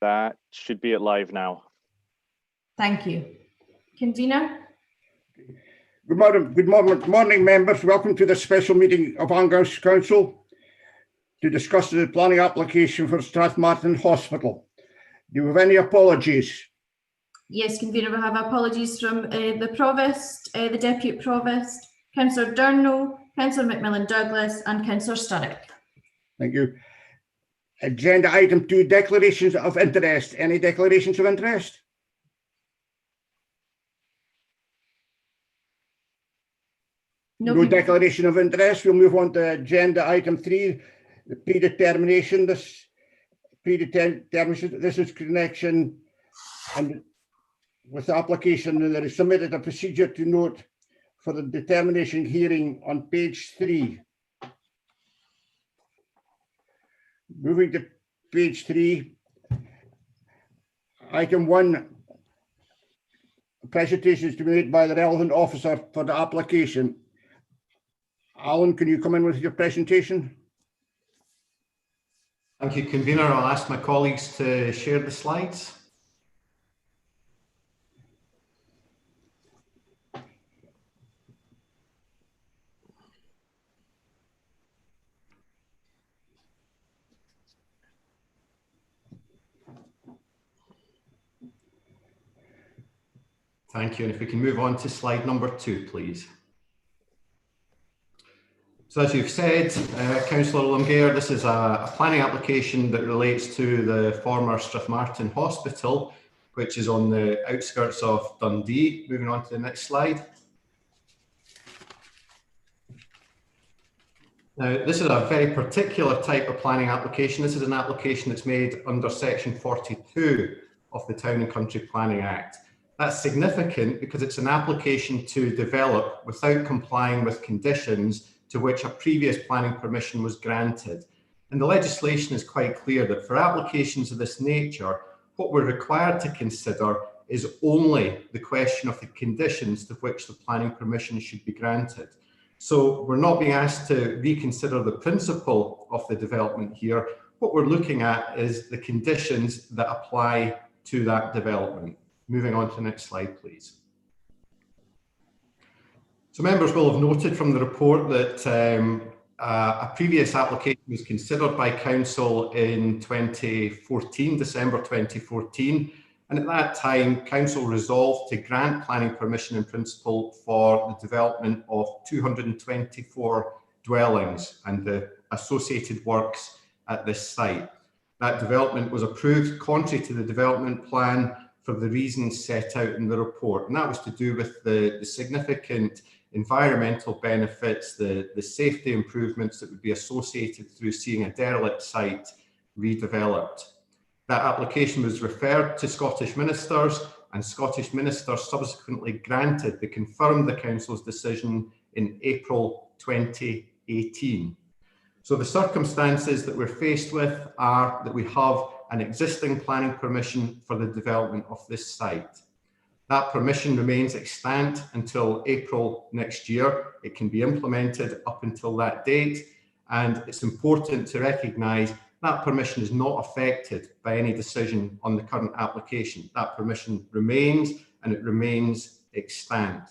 That should be at live now. Thank you. Convener? Good morning, members. Welcome to the special meeting of Angus Council to discuss the planning application for Strathmartin Hospital. Do you have any apologies? Yes, Convener, we have apologies from the Provost, the Deputy Provost, Councillor Durno, Councillor McMillan Douglas and Councillor Sturrock. Thank you. Agenda item 2, declarations of interest. Any declarations of interest? No declaration of interest. We'll move on to agenda item 3, the predetermination. This is connection and with the application, and there is submitted a procedure to note for the determination hearing on page 3. Moving to page 3, item 1, presentations to be made by the relevant officer for the application. Alan, can you come in with your presentation? Thank you, Convener. I'll ask my colleagues to share the slides. Thank you. And if we can move on to slide number 2, please. So as you've said, Councillor Longare, this is a planning application that relates to the former Strathmartin Hospital, which is on the outskirts of Dundee. Moving on to the next slide. Now, this is a very particular type of planning application. This is an application that's made under section 42 of the Town and Country Planning Act. That's significant because it's an application to develop without complying with conditions to which a previous planning permission was granted. And the legislation is quite clear that for applications of this nature, what we're required to consider is only the question of the conditions to which the planning permission should be granted. So we're not being asked to reconsider the principle of the development here. What we're looking at is the conditions that apply to that development. Moving on to the next slide, please. So members will have noted from the report that a previous application was considered by Council in 2014, December 2014. And at that time, Council resolved to grant planning permission in principle for the development of 224 dwellings and the associated works at this site. That development was approved contrary to the development plan for the reasons set out in the report. And that was to do with the significant environmental benefits, the safety improvements that would be associated through seeing a derelict site redeveloped. That application was referred to Scottish ministers, and Scottish ministers subsequently confirmed the Council's decision in April 2018. So the circumstances that we're faced with are that we have an existing planning permission for the development of this site. That permission remains extant until April next year. It can be implemented up until that date, and it's important to recognise that permission is not affected by any decision on the current application. That permission remains, and it remains extant.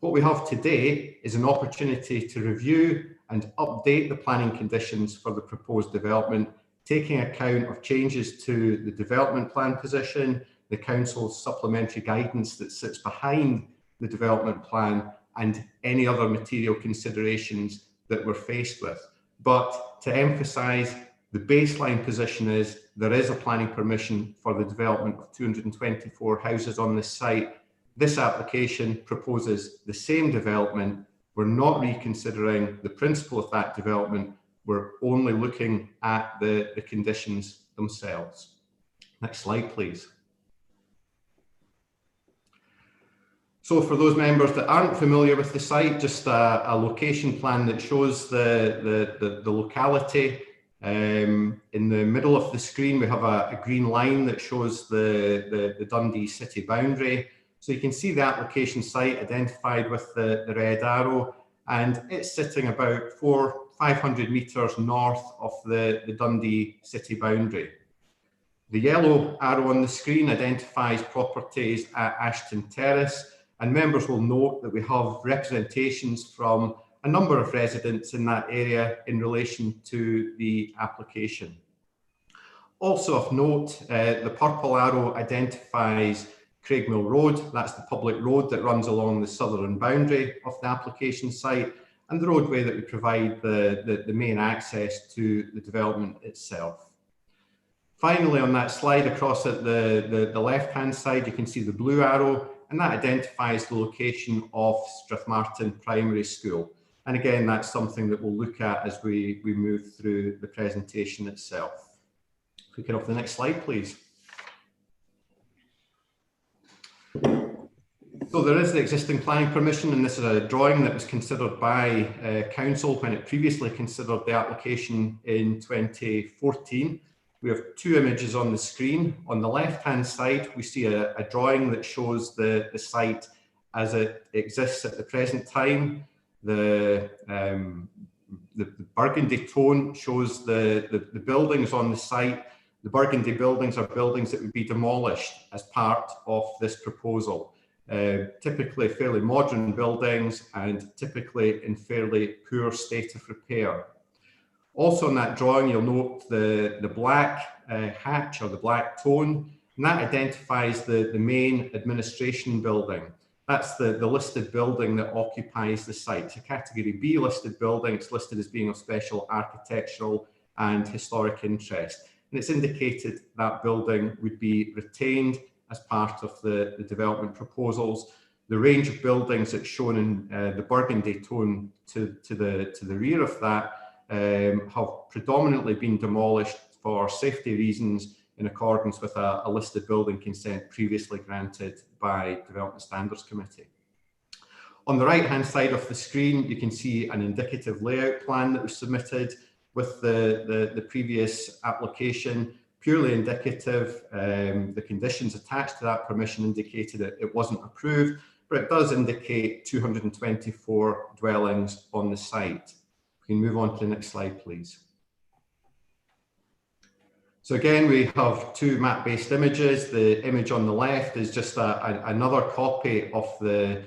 What we have today is an opportunity to review and update the planning conditions for the proposed development, taking account of changes to the development plan position, the Council's supplementary guidance that sits behind the development plan, and any other material considerations that we're faced with. But to emphasise, the baseline position is there is a planning permission for the development of 224 houses on this site. This application proposes the same development. We're not reconsidering the principle of that development. We're only looking at the conditions themselves. Next slide, please. So for those members that aren't familiar with the site, just a location plan that shows the locality. In the middle of the screen, we have a green line that shows the Dundee city boundary. So you can see the application site identified with the red arrow, and it's sitting about 500 metres north of the Dundee city boundary. The yellow arrow on the screen identifies properties at Ashton Terrace, and members will note that we have representations from a number of residents in that area in relation to the application. Also of note, the purple arrow identifies Craigmill Road. That's the public road that runs along the southern boundary of the application site, and the roadway that would provide the main access to the development itself. Finally, on that slide across at the left-hand side, you can see the blue arrow, and that identifies the location of Strathmartin Primary School. And again, that's something that we'll look at as we move through the presentation itself. If we can have the next slide, please. So there is the existing planning permission, and this is a drawing that was considered by Council when it previously considered the application in 2014. We have two images on the screen. On the left-hand side, we see a drawing that shows the site as it exists at the present time. The burgundy tone shows the buildings on the site. The burgundy buildings are buildings that would be demolished as part of this proposal. Typically fairly modern buildings and typically in fairly poor state of repair. Also in that drawing, you'll note the black hatch or the black tone, and that identifies the main administration building. That's the listed building that occupies the site. It's a Category B listed building. It's listed as being of special architectural and historic interest. And it's indicated that building would be retained as part of the development proposals. The range of buildings that's shown in the burgundy tone to the rear of that have predominantly been demolished for safety reasons in accordance with a listed building consent previously granted by Development Standards Committee. On the right-hand side of the screen, you can see an indicative layout plan that was submitted with the previous application, purely indicative. The conditions attached to that permission indicated it wasn't approved, but it does indicate 224 dwellings on the site. We can move on to the next slide, please. So again, we have two map-based images. The image on the left is just another copy of the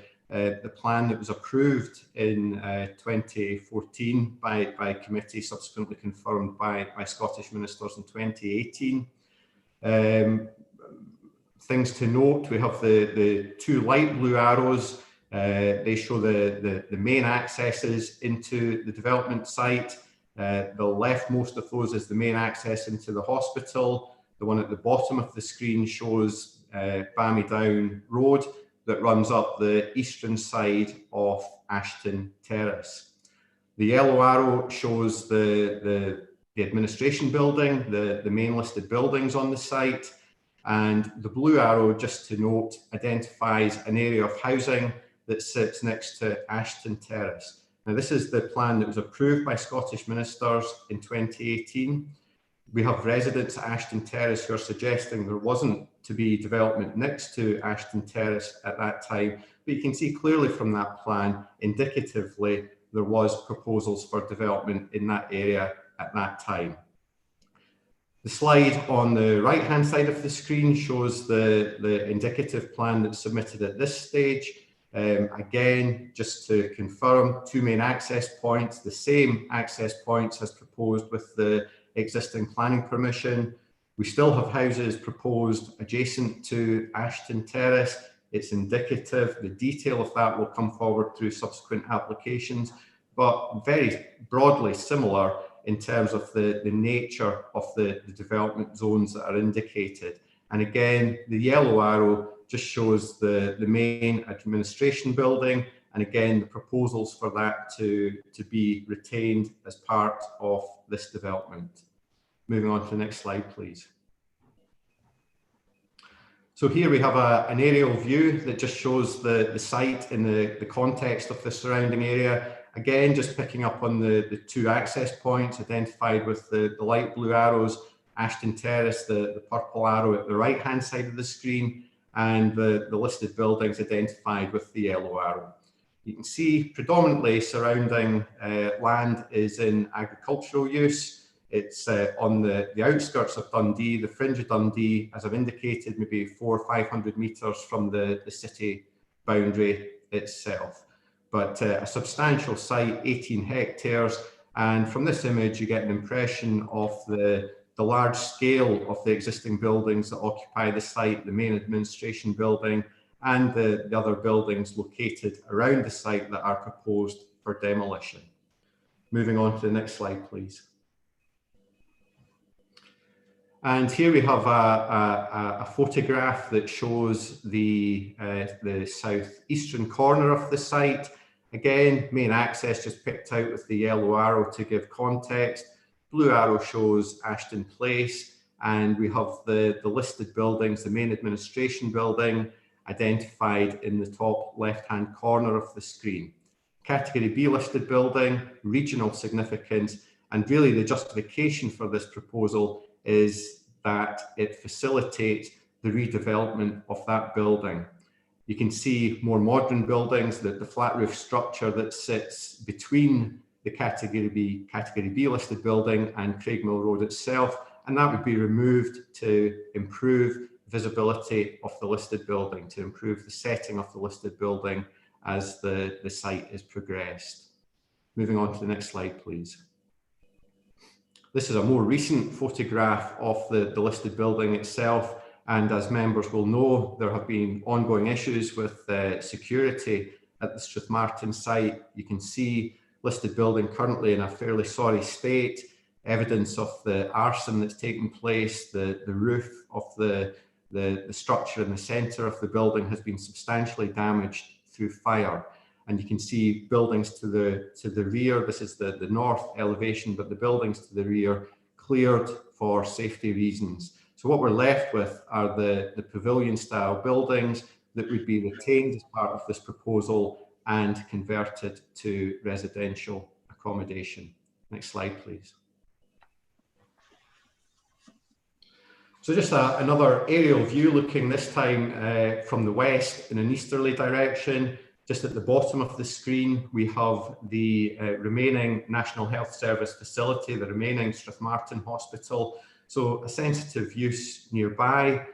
plan that was approved in 2014 by committee, subsequently confirmed by Scottish ministers in 2018. Things to note, we have the two light blue arrows. They show the main accesses into the development site. The leftmost of those is the main access into the hospital. The one at the bottom of the screen shows Bammy Road that runs up the eastern side of Ashton Terrace. The yellow arrow shows the administration building, the main listed buildings on the site. And the blue arrow, just to note, identifies an area of housing that sits next to Ashton Terrace. Now, this is the plan that was approved by Scottish ministers in 2018. We have residents at Ashton Terrace who are suggesting there wasn't to be development next to Ashton Terrace at that time, but you can see clearly from that plan, indicatively, there was proposals for development in that area at that time. The slide on the right-hand side of the screen shows the indicative plan that's submitted at this stage. Again, just to confirm, two main access points, the same access points as proposed with the existing planning permission. We still have houses proposed adjacent to Ashton Terrace. It's indicative. The detail of that will come forward through subsequent applications, but very broadly similar in terms of the nature of the development zones that are indicated. And again, the yellow arrow just shows the main administration building, and again, the proposals for that to be retained as part of this development. Moving on to the next slide, please. So here we have an aerial view that just shows the site in the context of the surrounding area. Again, just picking up on the two access points identified with the light blue arrows, Ashton Terrace, the purple arrow at the right-hand side of the screen, and the listed buildings identified with the yellow arrow. You can see predominantly surrounding land is in agricultural use. It's on the outskirts of Dundee, the fringe of Dundee, as I've indicated, maybe 400 or 500 metres from the city boundary itself. But a substantial site, 18 hectares, and from this image you get an impression of the large scale of the existing buildings that occupy the site, the main administration building, and the other buildings located around the site that are proposed for demolition. Moving on to the next slide, please. And here we have a photograph that shows the southeastern corner of the site. Again, main access just picked out with the yellow arrow to give context. Blue arrow shows Ashton Place, and we have the listed buildings, the main administration building identified in the top left-hand corner of the screen. Category B listed building, regional significance, and really the justification for this proposal is that it facilitates the redevelopment of that building. You can see more modern buildings, the flat roof structure that sits between the Category B listed building and Craigmill Road itself, and that would be removed to improve visibility of the listed building, to improve the setting of the listed building as the site is progressed. Moving on to the next slide, please. This is a more recent photograph of the listed building itself, and as members will know, there have been ongoing issues with security at the Strathmartin site. You can see listed building currently in a fairly sorry state, evidence of the arson that's taken place, the roof of the structure in the centre of the building has been substantially damaged through fire. And you can see buildings to the rear. This is the north elevation, but the buildings to the rear cleared for safety reasons. So what we're left with are the pavilion style buildings that would be retained as part of this proposal and converted to residential accommodation. Next slide, please. So just another aerial view looking this time from the west in an easterly direction. Just at the bottom of the screen, we have the remaining National Health Service facility, the remaining Strathmartin Hospital. So a sensitive use nearby.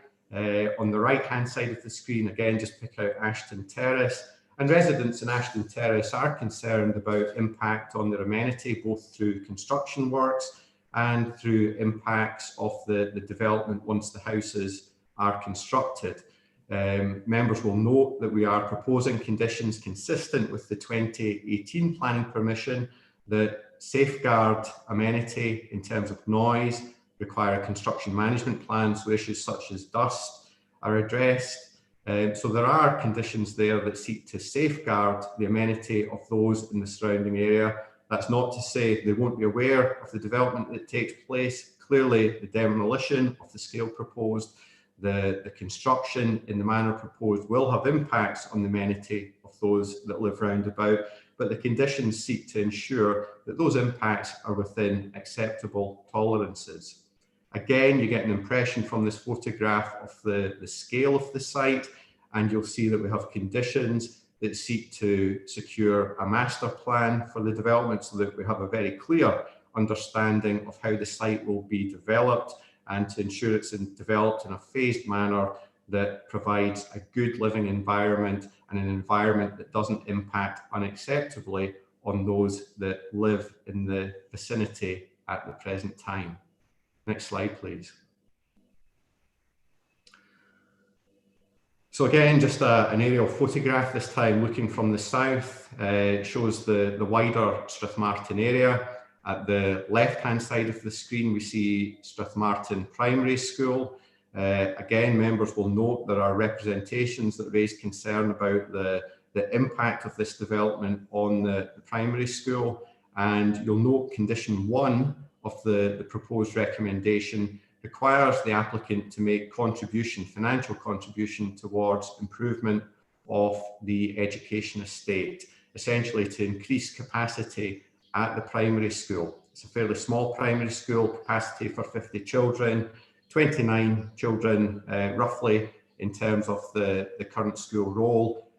On the right-hand side of the screen, again, just pick out Ashton Terrace. And residents in Ashton Terrace are concerned about impact on their amenity, both through construction works and through impacts of the development once the houses are constructed. Members will note that we are proposing conditions consistent with the 2018 planning permission that safeguard amenity in terms of noise, require a construction management plan, so issues such as dust are addressed. So there are conditions there that seek to safeguard the amenity of those in the surrounding area. That's not to say they won't be aware of the development that takes place. Clearly, the demolition of the scale proposed, the construction in the manner proposed will have impacts on the amenity of those that live round about, but the conditions seek to ensure that those impacts are within acceptable tolerances. Again, you get an impression from this photograph of the scale of the site, and you'll see that we have conditions that seek to secure a master plan for the development so that we have a very clear understanding of how the site will be developed and to ensure it's developed in a phased manner that provides a good living environment and an environment that doesn't impact unacceptably on those that live in the vicinity at the present time. Next slide, please. So again, just an aerial photograph, this time looking from the south. It shows the wider Strathmartin area. At the left-hand side of the screen, we see Strathmartin Primary School. Again, members will note there are representations that raise concern about the impact of this development on the primary school. And you'll note condition 1 of the proposed recommendation requires the applicant to make financial contribution towards improvement of the education estate, essentially to increase capacity at the primary school. It's a fairly small primary school, capacity for 50 children, 29 children roughly in terms of the current school roll.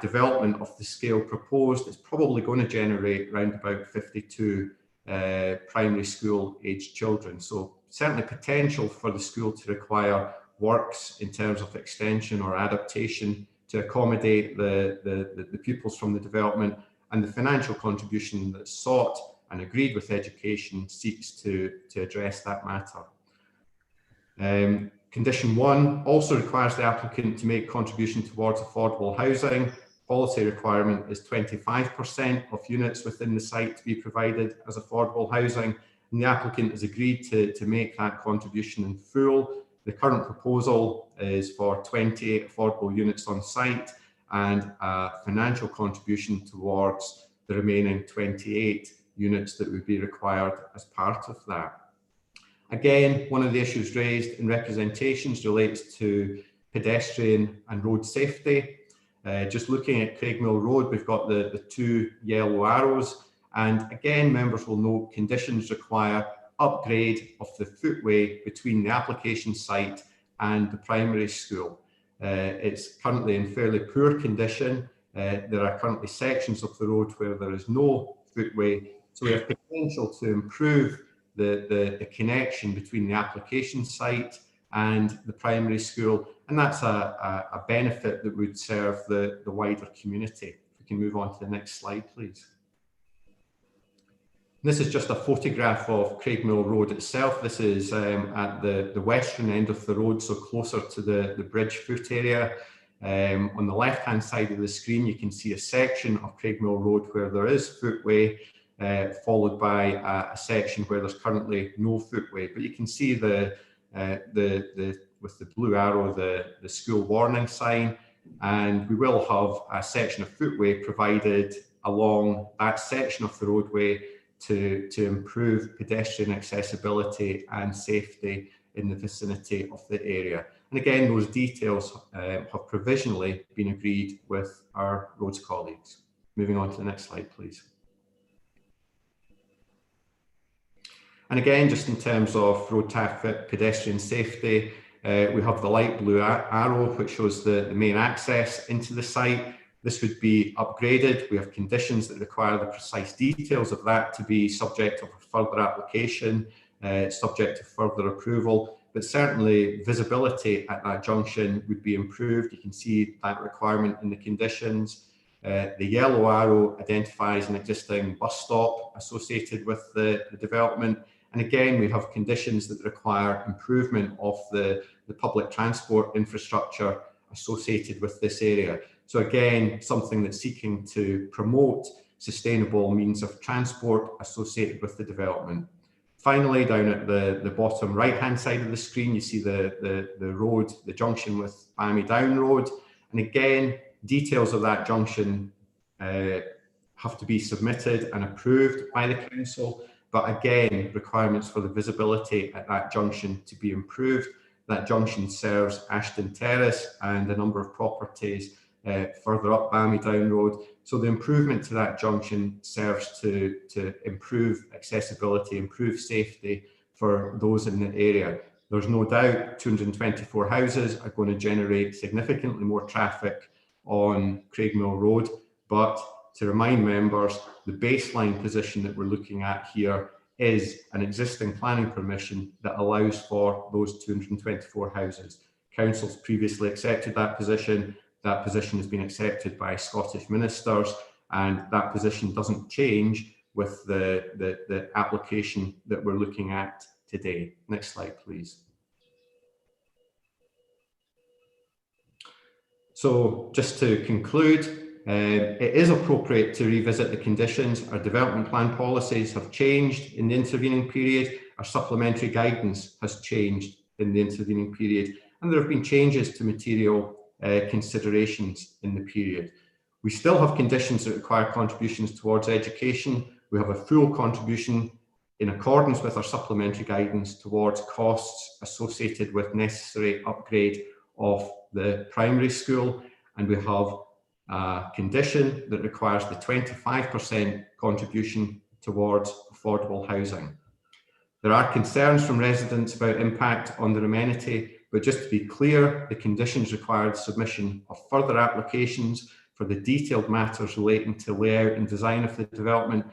Development of the scale proposed is probably going to generate around about 52 primary school aged children. So certainly potential for the school to require works in terms of extension or adaptation to accommodate the pupils from the development, and the financial contribution that's sought and agreed with education seeks to address that matter. Condition 1 also requires the applicant to make contribution towards affordable housing. Policy requirement is 25% of units within the site to be provided as affordable housing, and the applicant has agreed to make that contribution in full. The current proposal is for 28 affordable units on site and a financial contribution towards the remaining 28 units that would be required as part of that. Again, one of the issues raised in representations relates to pedestrian and road safety. Just looking at Craigmill Road, we've got the 2 yellow arrows, and again, members will note conditions require upgrade of the footway between the application site and the primary school. It's currently in fairly poor condition. There are currently sections of the road where there is no footway, so we have potential to improve the connection between the application site and the primary school, and that's a benefit that would serve the wider community. If we can move on to the next slide, please. This is just a photograph of Craigmill Road itself. This is at the western end of the road, so closer to the bridge foot area. On the left-hand side of the screen, you can see a section of Craigmill Road where there is footway, followed by a section where there's currently no footway. But you can see with the blue arrow, the school warning sign, and we will have a section of footway provided along that section of the roadway to improve pedestrian accessibility and safety in the vicinity of the area. And again, those details have provisionally been agreed with our roads colleagues. Moving on to the next slide, please. And again, just in terms of road traffic pedestrian safety, we have the light blue arrow, which shows the main access into the site. This would be upgraded. We have conditions that require the precise details of that to be subject of a further application, subject to further approval, but certainly visibility at that junction would be improved. You can see that requirement in the conditions. The yellow arrow identifies an existing bus stop associated with the development. And again, we have conditions that require improvement of the public transport infrastructure associated with this area. So again, something that's seeking to promote sustainable means of transport associated with the development. Finally, down at the bottom right-hand side of the screen, you see the road, the junction with Bammy Down Road. And again, details of that junction have to be submitted and approved by the council. But again, requirements for the visibility at that junction to be improved. That junction serves Ashton Terrace and a number of properties further up Bammy Down Road. So the improvement to that junction serves to improve accessibility, improve safety for those in the area. There's no doubt 224 houses are going to generate significantly more traffic on Craigmill Road, but to remind members, the baseline position that we're looking at here is an existing planning permission that allows for those 224 houses. Council's previously accepted that position. That position has been accepted by Scottish ministers, and that position doesn't change with the application that we're looking at today. Next slide, please. So just to conclude, it is appropriate to revisit the conditions. Our development plan policies have changed in the intervening period. Our supplementary guidance has changed in the intervening period, and there have been changes to material considerations in the period. We still have conditions that require contributions towards education. We have a full contribution in accordance with our supplementary guidance towards costs associated with necessary upgrade of the primary school, and we have a condition that requires the 25% contribution towards affordable housing. There are concerns from residents about impact on their amenity, but just to be clear, the conditions require the submission of further applications for the detailed matters relating to layout and design of the development.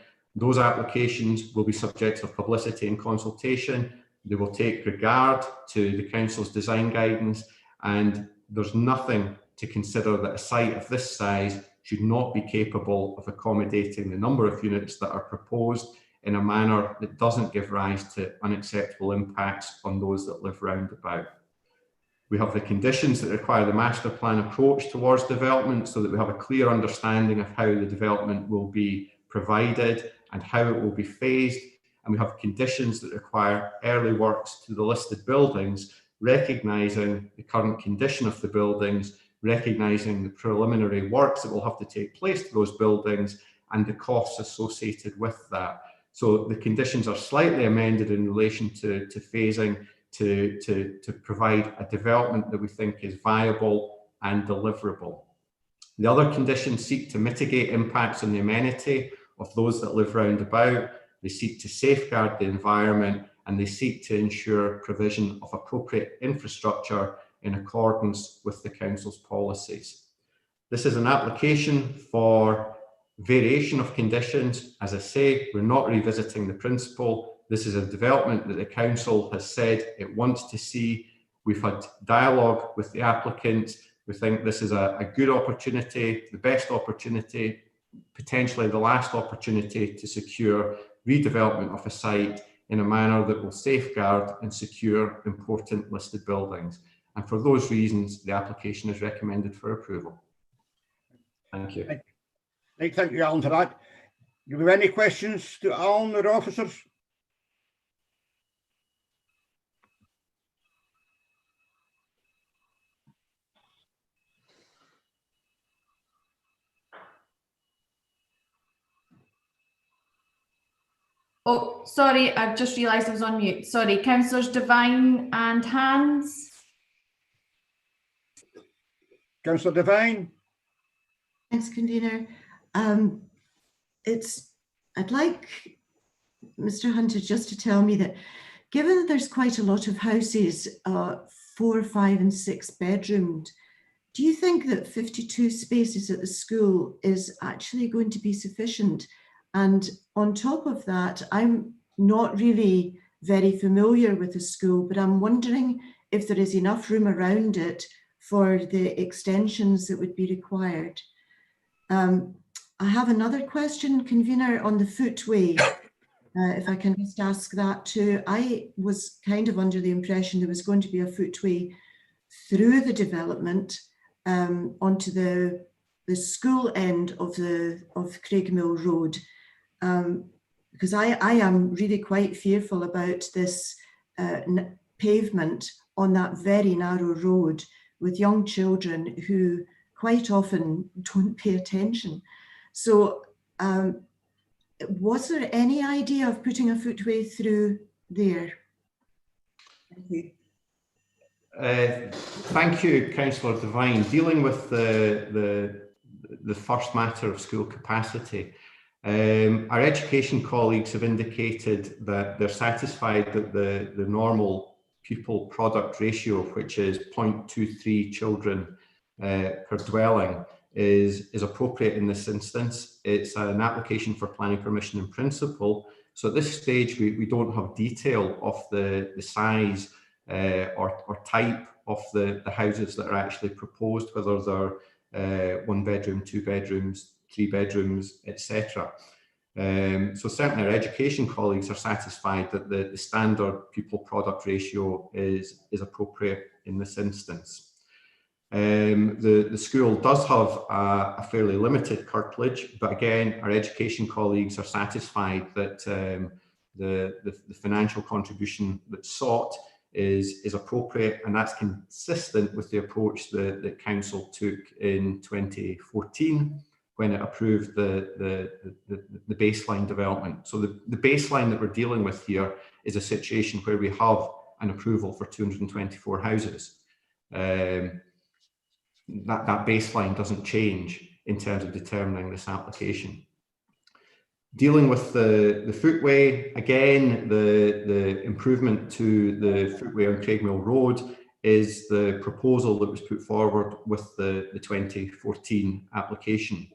Those applications will be subject to publicity and consultation. They will take regard to the council's design guidance, and there's nothing to consider that a site of this size should not be capable of accommodating the number of units that are proposed in a manner that doesn't give rise to unacceptable impacts on those that live round about. We have the conditions that require the master plan approach towards development, so that we have a clear understanding of how the development will be provided and how it will be phased. And we have conditions that require early works to the listed buildings, recognising the current condition of the buildings, recognising the preliminary works that will have to take place to those buildings and the costs associated with that. So the conditions are slightly amended in relation to phasing to provide a development that we think is viable and deliverable. The other conditions seek to mitigate impacts on the amenity of those that live round about. They seek to safeguard the environment, and they seek to ensure provision of appropriate infrastructure in accordance with the council's policies. This is an application for variation of conditions. As I say, we're not revisiting the principle. This is a development that the council has said it wants to see. We've had dialogue with the applicants. We think this is a good opportunity, the best opportunity, potentially the last opportunity to secure redevelopment of a site in a manner that will safeguard and secure important listed buildings. And for those reasons, the application is recommended for approval. Thank you. Thank you, Alan, for that. Do you have any questions to Alan or officers? Oh, sorry, I've just realised I was on mute. Sorry, Councillors Devine and Hands. Councillor Devine. Thanks, convener. I'd like Mr. Hunter just to tell me that, given that there's quite a lot of houses, 4, 5 and 6 bedroomed, do you think that 52 spaces at the school is actually going to be sufficient? And on top of that, I'm not really very familiar with the school, but I'm wondering if there is enough room around it for the extensions that would be required. I have another question, convener, on the footway. If I can just ask that too. I was kind of under the impression there was going to be a footway through the development onto the school end of Craigmill Road. Because I am really quite fearful about this pavement on that very narrow road with young children who quite often don't pay attention. So was there any idea of putting a footway through there? Thank you. Thank you, Councillor Devine. Dealing with the first matter of school capacity, our education colleagues have indicated that they're satisfied that the normal pupil product ratio, which is 0.23 children per dwelling, is appropriate in this instance. It's an application for planning permission in principle. So at this stage, we don't have detail of the size or type of the houses that are actually proposed, whether they're 1 bedroom, 2 bedrooms, 3 bedrooms, etc. So certainly our education colleagues are satisfied that the standard pupil product ratio is appropriate in this instance. The school does have a fairly limited curtilage, but again, our education colleagues are satisfied that the financial contribution that's sought is appropriate, and that's consistent with the approach that council took in 2014 when it approved the baseline development. So the baseline that we're dealing with here is a situation where we have an approval for 224 houses. That baseline doesn't change in terms of determining this application. Dealing with the footway, again, the improvement to the footway on Craigmill Road is the proposal that was put forward with the 2014 application.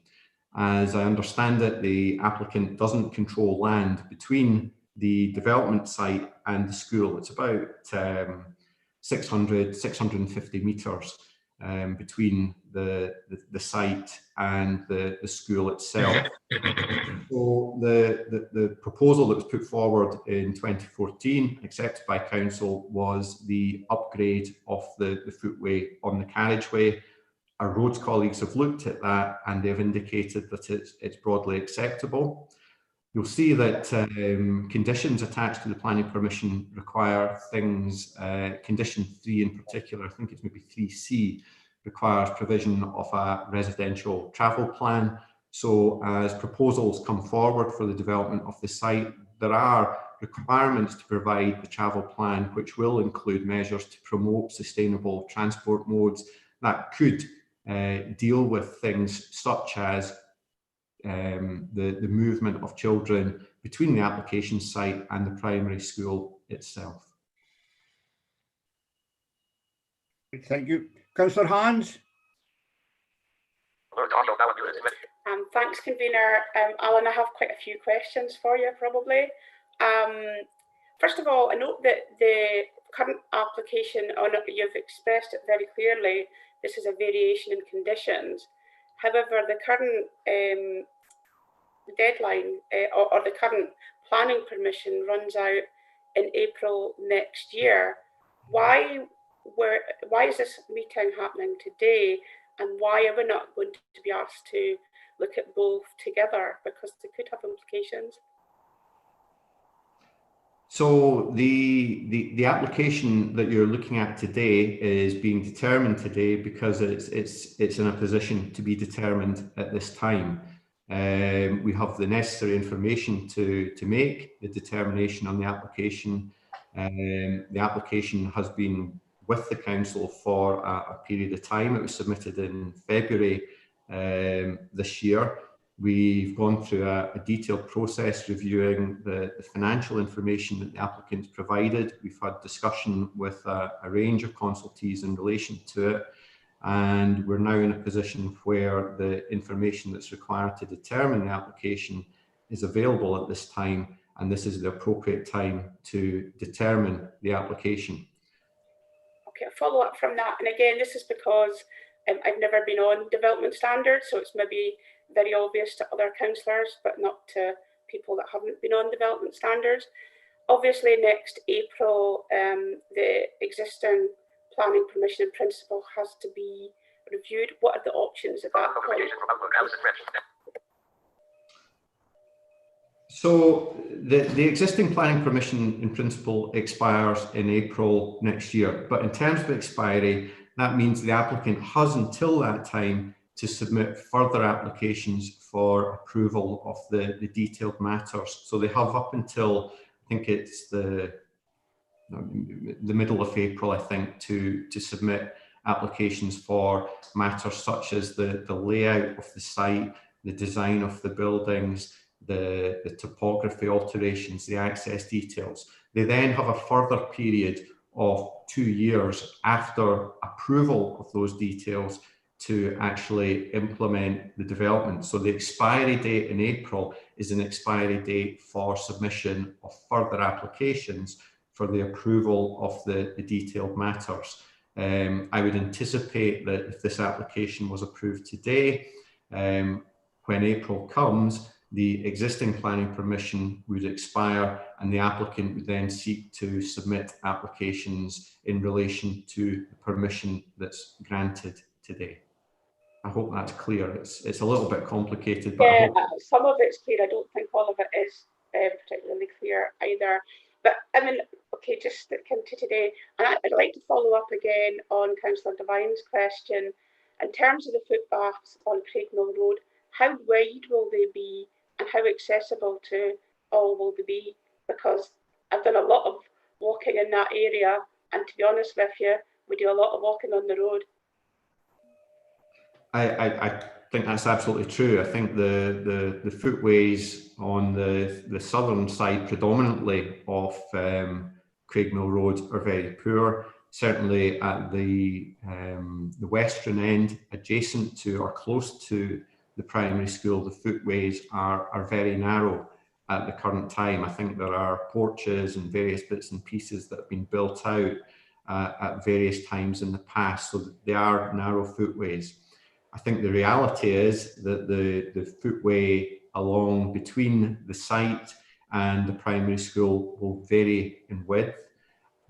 As I understand it, the applicant doesn't control land between the development site and the school. It's about 650 metres between the site and the school itself. So the proposal that was put forward in 2014, accepted by council, was the upgrade of the footway on the carriageway. Our roads colleagues have looked at that and they've indicated that it's broadly acceptable. You'll see that conditions attached to the planning permission require things, condition 3 in particular, I think it's maybe 3C, requires provision of a residential travel plan. So as proposals come forward for the development of the site, there are requirements to provide the travel plan, which will include measures to promote sustainable transport modes that could deal with things such as the movement of children between the application site and the primary school itself. Thank you. Councillor Hans? Thanks, convener. Alan, I have quite a few questions for you, probably. First of all, I note that the current application, you've expressed it very clearly, this is a variation in conditions. However, the current deadline or the current planning permission runs out in April next year. Why is this meeting happening today, and why are we not going to be asked to look at both together, because they could have implications? So the application that you're looking at today is being determined today because it's in a position to be determined at this time. We have the necessary information to make the determination on the application. The application has been with the council for a period of time. It was submitted in February this year. We've gone through a detailed process reviewing the financial information that the applicants provided. We've had discussion with a range of consultees in relation to it, and we're now in a position where the information that's required to determine the application is available at this time, and this is the appropriate time to determine the application. Okay, a follow up from that, and again, this is because I've never been on development standards, so it's maybe very obvious to other councillors, but not to people that haven't been on development standards. Obviously, next April, the existing planning permission in principle has to be reviewed. What are the options at that point? So the existing planning permission in principle expires in April next year, but in terms of expiry, that means the applicant has until that time to submit further applications for approval of the detailed matters. So they have up until, I think it's the middle of April, I think, to submit applications for matters such as the layout of the site, the design of the buildings, the topography alterations, the access details. They then have a further period of 2 years after approval of those details to actually implement the development. So the expiry date in April is an expiry date for submission of further applications for the approval of the detailed matters. I would anticipate that if this application was approved today, when April comes, the existing planning permission would expire and the applicant would then seek to submit applications in relation to the permission that's granted today. I hope that's clear. It's a little bit complicated, but yeah, some of it's clear. I don't think all of it is particularly clear either. But I mean, okay, just sticking to today, and I'd like to follow up again on Councillor Devine's question. In terms of the footpaths on Craigmill Road, how wide will they be and how accessible to all will they be? Because I've done a lot of walking in that area, and to be honest with you, we do a lot of walking on the road. I think that's absolutely true. I think the footways on the southern side predominantly of Craigmill Road are very poor. Certainly at the western end, adjacent to or close to the primary school, the footways are very narrow at the current time. I think there are porches and various bits and pieces that have been built out at various times in the past, so that they are narrow footways. I think the reality is that the footway along between the site and the primary school will vary in width.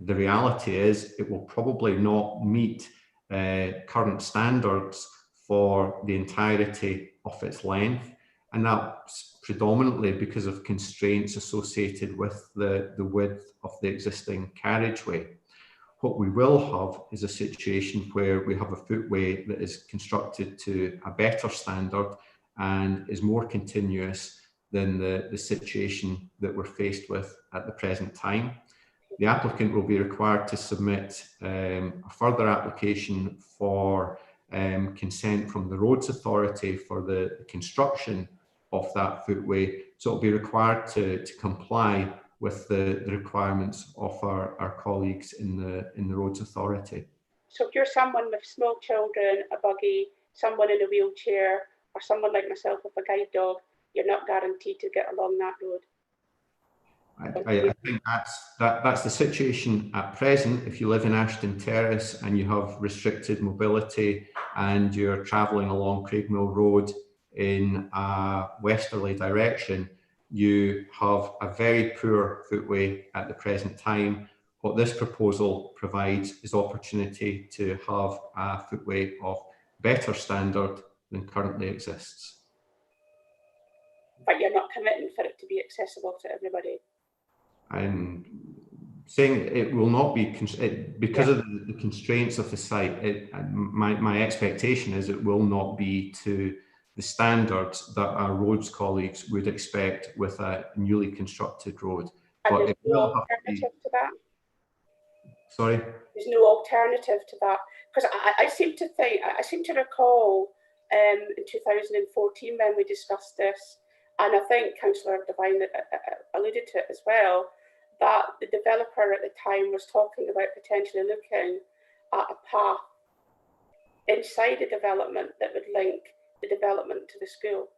The reality is it will probably not meet current standards for the entirety of its length, and that's predominantly because of constraints associated with the width of the existing carriageway. What we will have is a situation where we have a footway that is constructed to a better standard and is more continuous than the situation that we're faced with at the present time. The applicant will be required to submit a further application for consent from the Roads Authority for the construction of that footway. So it'll be required to comply with the requirements of our colleagues in the Roads Authority. So if you're someone with small children, a buggy, someone in a wheelchair, or someone like myself with a guide dog, you're not guaranteed to get along that road. I think that's the situation at present. If you live in Ashton Terrace and you have restricted mobility and you're travelling along Craigmill Road in a westerly direction, you have a very poor footway at the present time. What this proposal provides is opportunity to have a footway of better standard than currently exists. But you're not committing for it to be accessible to everybody. I'm saying it will not be, because of the constraints of the site, my expectation is it will not be to the standards that our roads colleagues would expect with a newly constructed road. And But there's no alternative to that? Sorry? There's no alternative to that? Because I seem to recall in 2014 when we discussed this, and I think Councillor Devine alluded to it as well, that the developer at the time was talking about potentially looking at a path inside the development that would link the development to the school.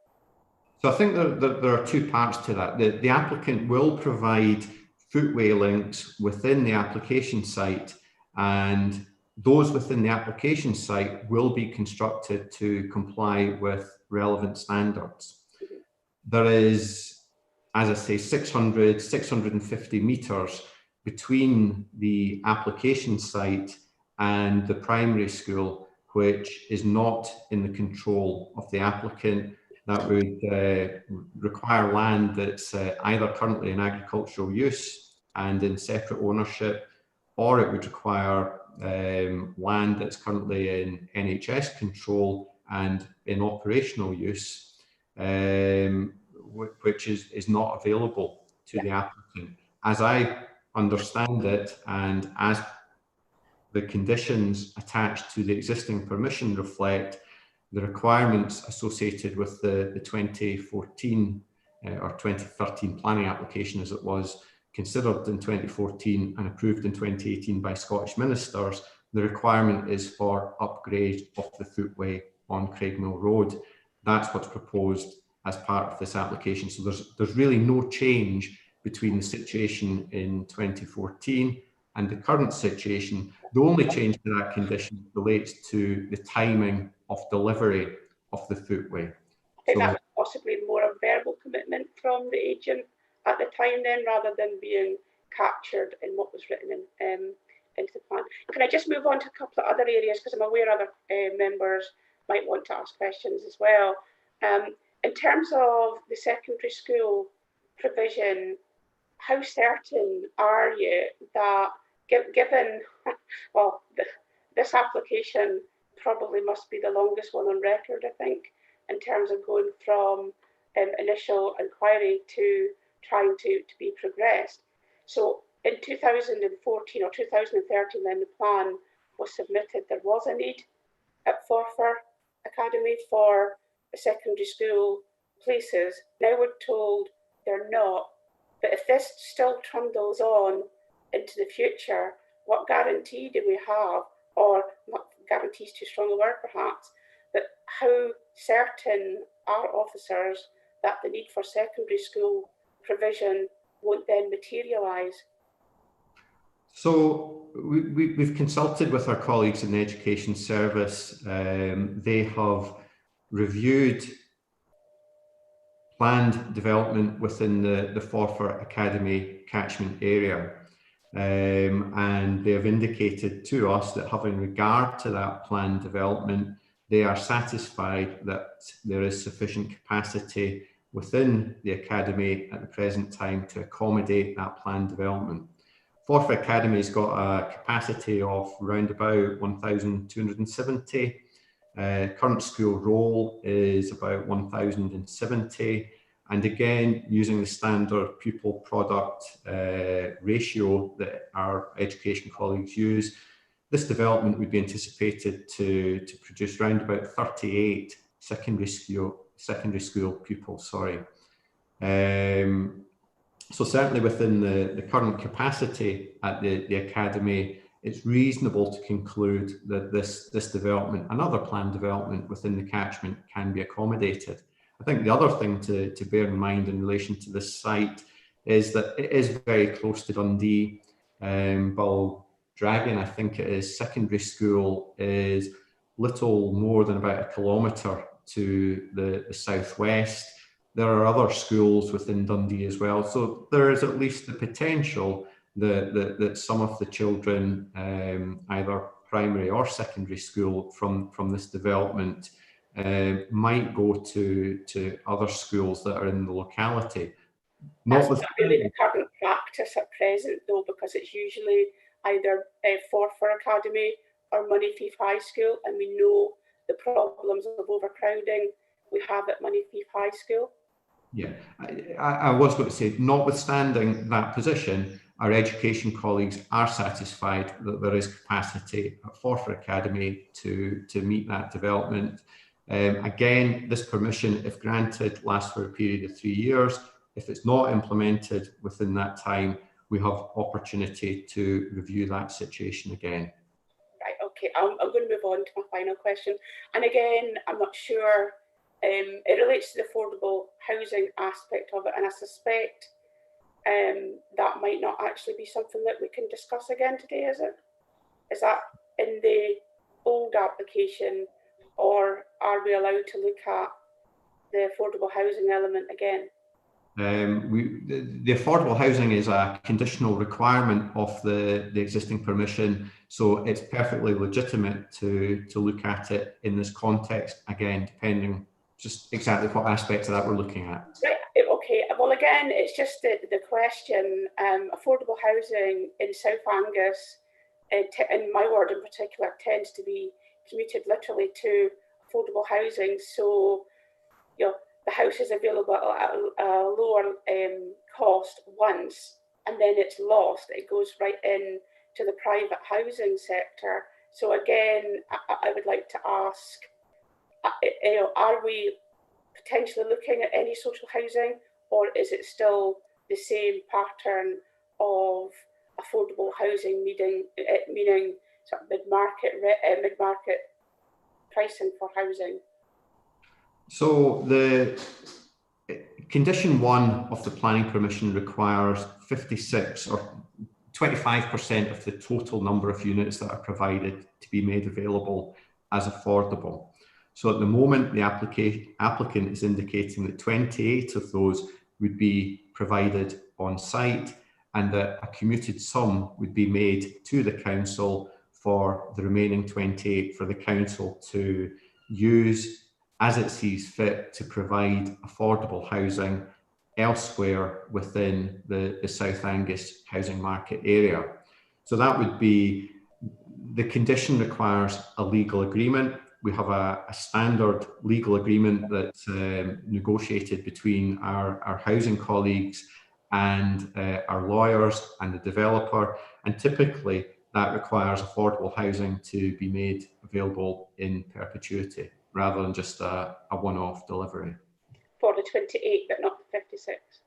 So I think there are two parts to that. The applicant will provide footway links within the application site, and those within the application site will be constructed to comply with relevant standards. There is, as I say, 650 metres between the application site and the primary school, which is not in the control of the applicant. That would require land that's either currently in agricultural use and in separate ownership, or it would require land that's currently in NHS control and in operational use, which is not available to the applicant. As I understand it, and as the conditions attached to the existing permission reflect, the requirements associated with the 2014 or 2013 planning application, as it was considered in 2014 and approved in 2018 by Scottish ministers, the requirement is for upgrade of the footway on Craigmill Road. That's what's proposed as part of this application. So there's really no change between the situation in 2014 and the current situation. The only change to that condition relates to the timing of delivery of the footway. I think that was possibly more a verbal commitment from the agent at the time then, rather than being captured in what was written into the plan. Can I just move on to a couple of other areas, because I'm aware other members might want to ask questions as well. In terms of the secondary school provision, how certain are you that, given, well, this application probably must be the longest one on record, I think, in terms of going from initial inquiry to trying to be progressed. So in 2014 or 2013, when the plan was submitted, there was a need at Forfar Academy for secondary school places. Now we're told they're not. But if this still trundles on into the future, what guarantee do we have, or not guarantee is too strong a word perhaps, but how certain our officers that the need for secondary school provision won't then materialise? So we've consulted with our colleagues in the Education Service. They have reviewed planned development within the Forfar Academy catchment area. And they have indicated to us that, having regard to that planned development, they are satisfied that there is sufficient capacity within the Academy at the present time to accommodate that planned development. Forfar Academy's got a capacity of around about 1,270. Current school roll is about 1,070. And again, using the standard pupil product ratio that our education colleagues use, this development would be anticipated to produce around about 38 secondary school pupils. So certainly within the current capacity at the Academy, it's reasonable to conclude that this development, another planned development within the catchment, can be accommodated. I think the other thing to bear in mind in relation to this site is that it is very close to Dundee. Baldragon, I think it is, secondary school is little more than about a kilometre to the southwest. There are other schools within Dundee as well. So there is at least the potential that some of the children, either primary or secondary school from this development, might go to other schools that are in the locality. That's not really the current practice at present, though, because it's usually either Forfar Academy or Moneyfief High School, and we know the problems of overcrowding we have at Moneyfief High School. Yeah, I was going to say, notwithstanding that position, our education colleagues are satisfied that there is capacity at Forfar Academy to meet that development. Again, this permission, if granted, lasts for a period of 3 years. If it's not implemented within that time, we have opportunity to review that situation again. Right, okay, I'm going to move on to my final question. And again, I'm not sure, it relates to the affordable housing aspect of it, and I suspect that might not actually be something that we can discuss again today, is it? Is that in the old application, or are we allowed to look at the affordable housing element again? The affordable housing is a conditional requirement of the existing permission, so it's perfectly legitimate to look at it in this context, again, depending just exactly what aspects of that we're looking at. Right, okay, well again, it's just the question, affordable housing in South Angus, in my ward in particular, tends to be commuted literally to affordable housing, so you know, the house is available at a lower cost once, and then it's lost. It goes right in to the private housing sector. So again, I would like to ask, are we potentially looking at any social housing, or is it still the same pattern of affordable housing, meaning sort of mid-market pricing for housing? So the condition 1 of the planning permission requires 56 or 25% of the total number of units that are provided to be made available as affordable. So at the moment, the applicant is indicating that 28 of those would be provided on site, and that a commuted sum would be made to the council for the remaining 28 for the council to use as it sees fit to provide affordable housing elsewhere within the South Angus housing market area. So that would be, the condition requires a legal agreement. We have a standard legal agreement that's negotiated between our housing colleagues and our lawyers and the developer, and typically that requires affordable housing to be made available in perpetuity, rather than just a one-off delivery. For the 28, but not the 56?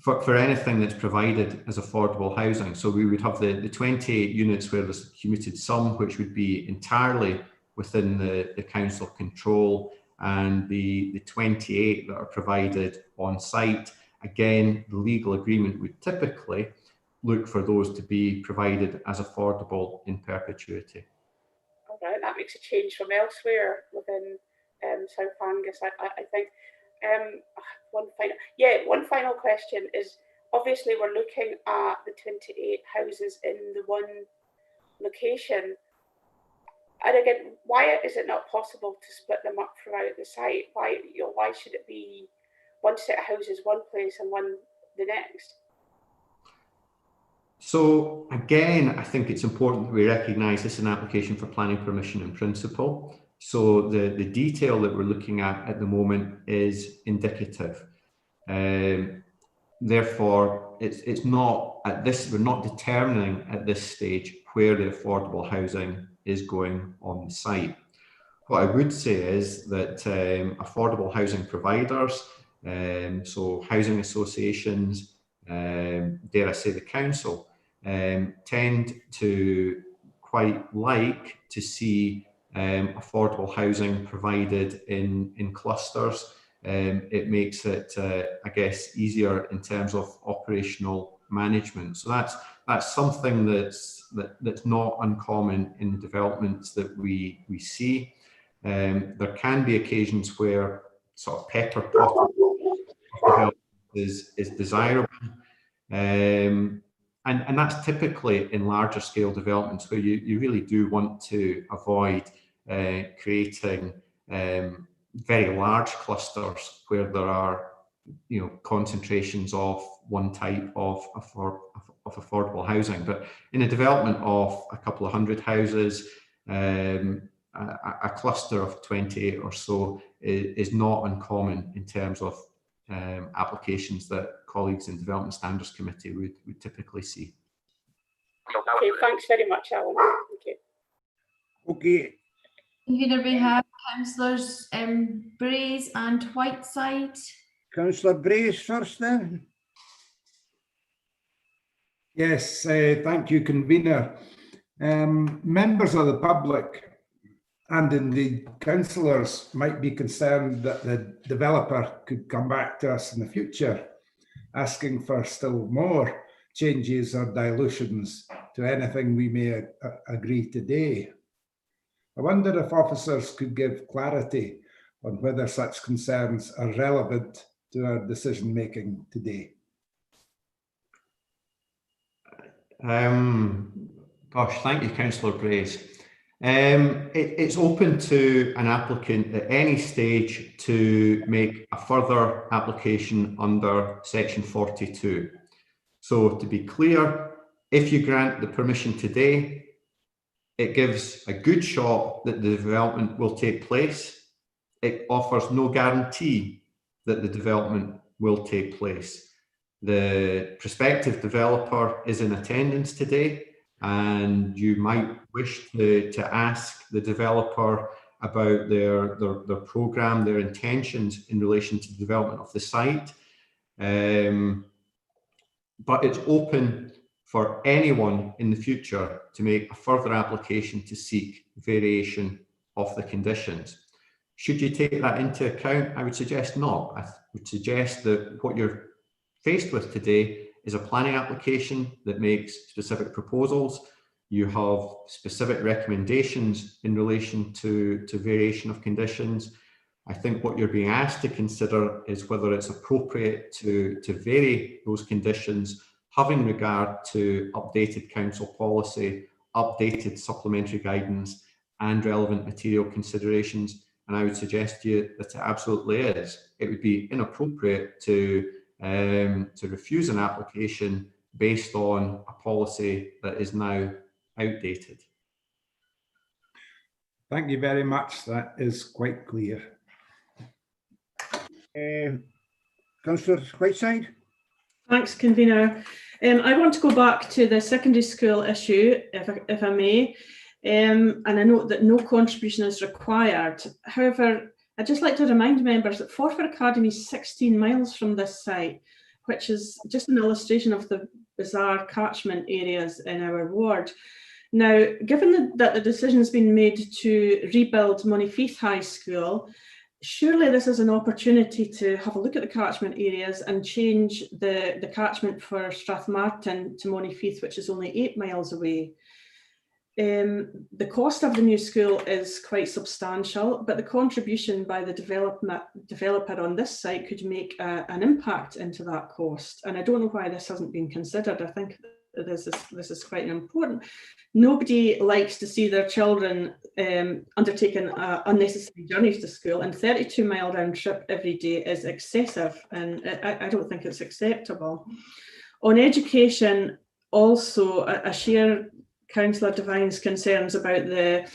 For anything that's provided as affordable housing. So we would have the 28 units where there's a commuted sum, which would be entirely within the council control, and the 28 that are provided on site. Again, the legal agreement would typically look for those to be provided as affordable in perpetuity. All right, that makes a change from elsewhere within South Angus, I think. One final question is, obviously we're looking at the 28 houses in the one location. And again, why is it not possible to split them up throughout the site? Why should it be one set of houses one place and one the next? So again, I think it's important that we recognise this is an application for planning permission in principle. So the detail that we're looking at the moment is indicative. Therefore, it's not at this, we're not determining at this stage where the affordable housing is going on the site. What I would say is that affordable housing providers, so housing associations, dare I say the council, tend to quite like to see affordable housing provided in clusters. It makes it, I guess, easier in terms of operational management. So that's something that's not uncommon in the developments that we see. There can be occasions where sort of pepper potting development is desirable. And that's typically in larger scale developments where you really do want to avoid creating very large clusters where there are, concentrations of one type of affordable housing. But in a development of a couple of hundred houses, a cluster of 28 or so is not uncommon in terms of applications that colleagues in Development Standards Committee would typically see. Okay, thanks very much, Alan. Thank you. Okay, Convener, we have councillors Brays and Whiteside. Councillor Brace first then. Yes, thank you, Convener. Members of the public and indeed councillors might be concerned that the developer could come back to us in the future asking for still more changes or dilutions to anything we may agree today. I wonder if officers could give clarity on whether such concerns are relevant to our decision making today. Gosh, thank you, Councillor Brace. It's open to an applicant at any stage to make a further application under section 42. So to be clear, if you grant the permission today, it gives a good shot that the development will take place. It offers no guarantee that the development will take place. The prospective developer is in attendance today, and you might wish to ask the developer about their programme, their intentions in relation to the development of the site. But it's open for anyone in the future to make a further application to seek variation of the conditions. Should you take that into account? I would suggest not. I would suggest that what you're faced with today is a planning application that makes specific proposals. You have specific recommendations in relation to variation of conditions. I think what you're being asked to consider is whether it's appropriate to vary those conditions, having regard to updated council policy, updated supplementary guidance, and relevant material considerations. And I would suggest to you that it absolutely is. It would be inappropriate to refuse an application based on a policy that is now outdated. Thank you very much. That is quite clear. Councillor Whiteside. Thanks, Convener. I want to go back to the secondary school issue, if I may. And I note that no contribution is required. However, I'd just like to remind members that Forfar Academy is 16 miles from this site, which is just an illustration of the bizarre catchment areas in our ward. Now, given that the decision has been made to rebuild Moneyfeith High School, surely this is an opportunity to have a look at the catchment areas and change the catchment for Strathmartin to Monifieth, which is only 8 miles away. The cost of the new school is quite substantial, but the contribution by the developer on this site could make an impact into that cost. And I don't know why this hasn't been considered. I think this is quite important. Nobody likes to see their children undertaking unnecessary journeys to school, and 32-mile round trip every day is excessive, and I don't think it's acceptable. On education, also, I share Councillor Devine's concerns about the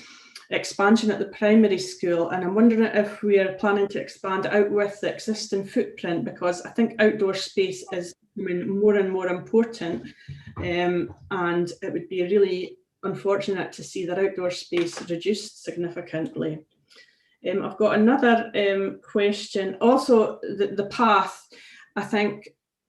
expansion at the primary school, and I'm wondering if we are planning to expand out with the existing footprint, because I think outdoor space is becoming more and more important, and it would be really unfortunate to see that outdoor space reduced significantly. I've got another question. Also, the path, I think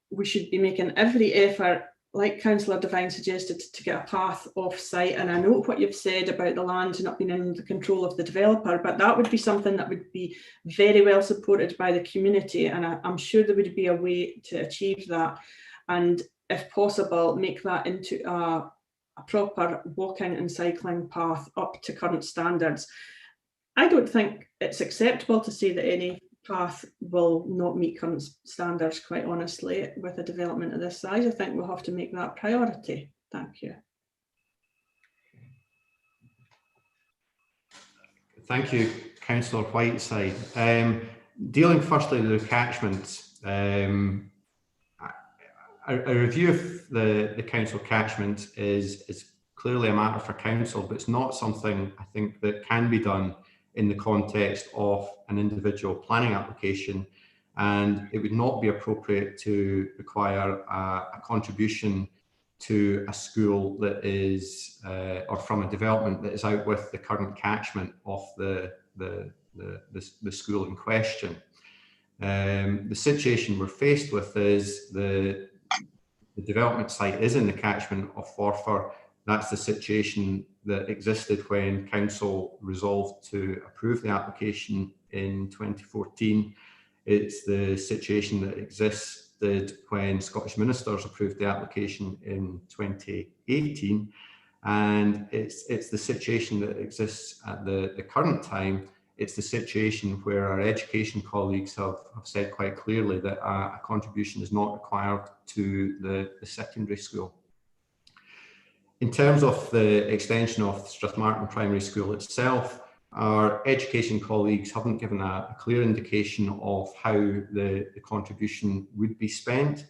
we should be making every effort, like Councillor Devine suggested, to get a path off-site. And I know what you've said about the land not being in the control of the developer, but that would be something that would be very well supported by the community. And I'm sure there would be a way to achieve that. And if possible, make that into a proper walking and cycling path up to current standards. I don't think it's acceptable to say that any path will not meet current standards, quite honestly, with a development of this size. I think we'll have to make that a priority. Thank you. Thank you, Councillor Whiteside. Dealing firstly with the catchments, a review of the council catchment is clearly a matter for council, but it's not something I think that can be done in the context of an individual planning application, and it would not be appropriate to require a contribution to a school that is, or from a development that is out with the current catchment of the school in question. The situation we're faced with is the development site is in the catchment of Forfar. That's the situation that existed when council resolved to approve the application in 2014. It's the situation that existed when Scottish ministers approved the application in 2018. And it's the situation that exists at the current time. It's the situation where our education colleagues have said quite clearly that a contribution is not required to the secondary school. In terms of the extension of Strathmartin Primary School itself, our education colleagues haven't given a clear indication of how the contribution would be spent.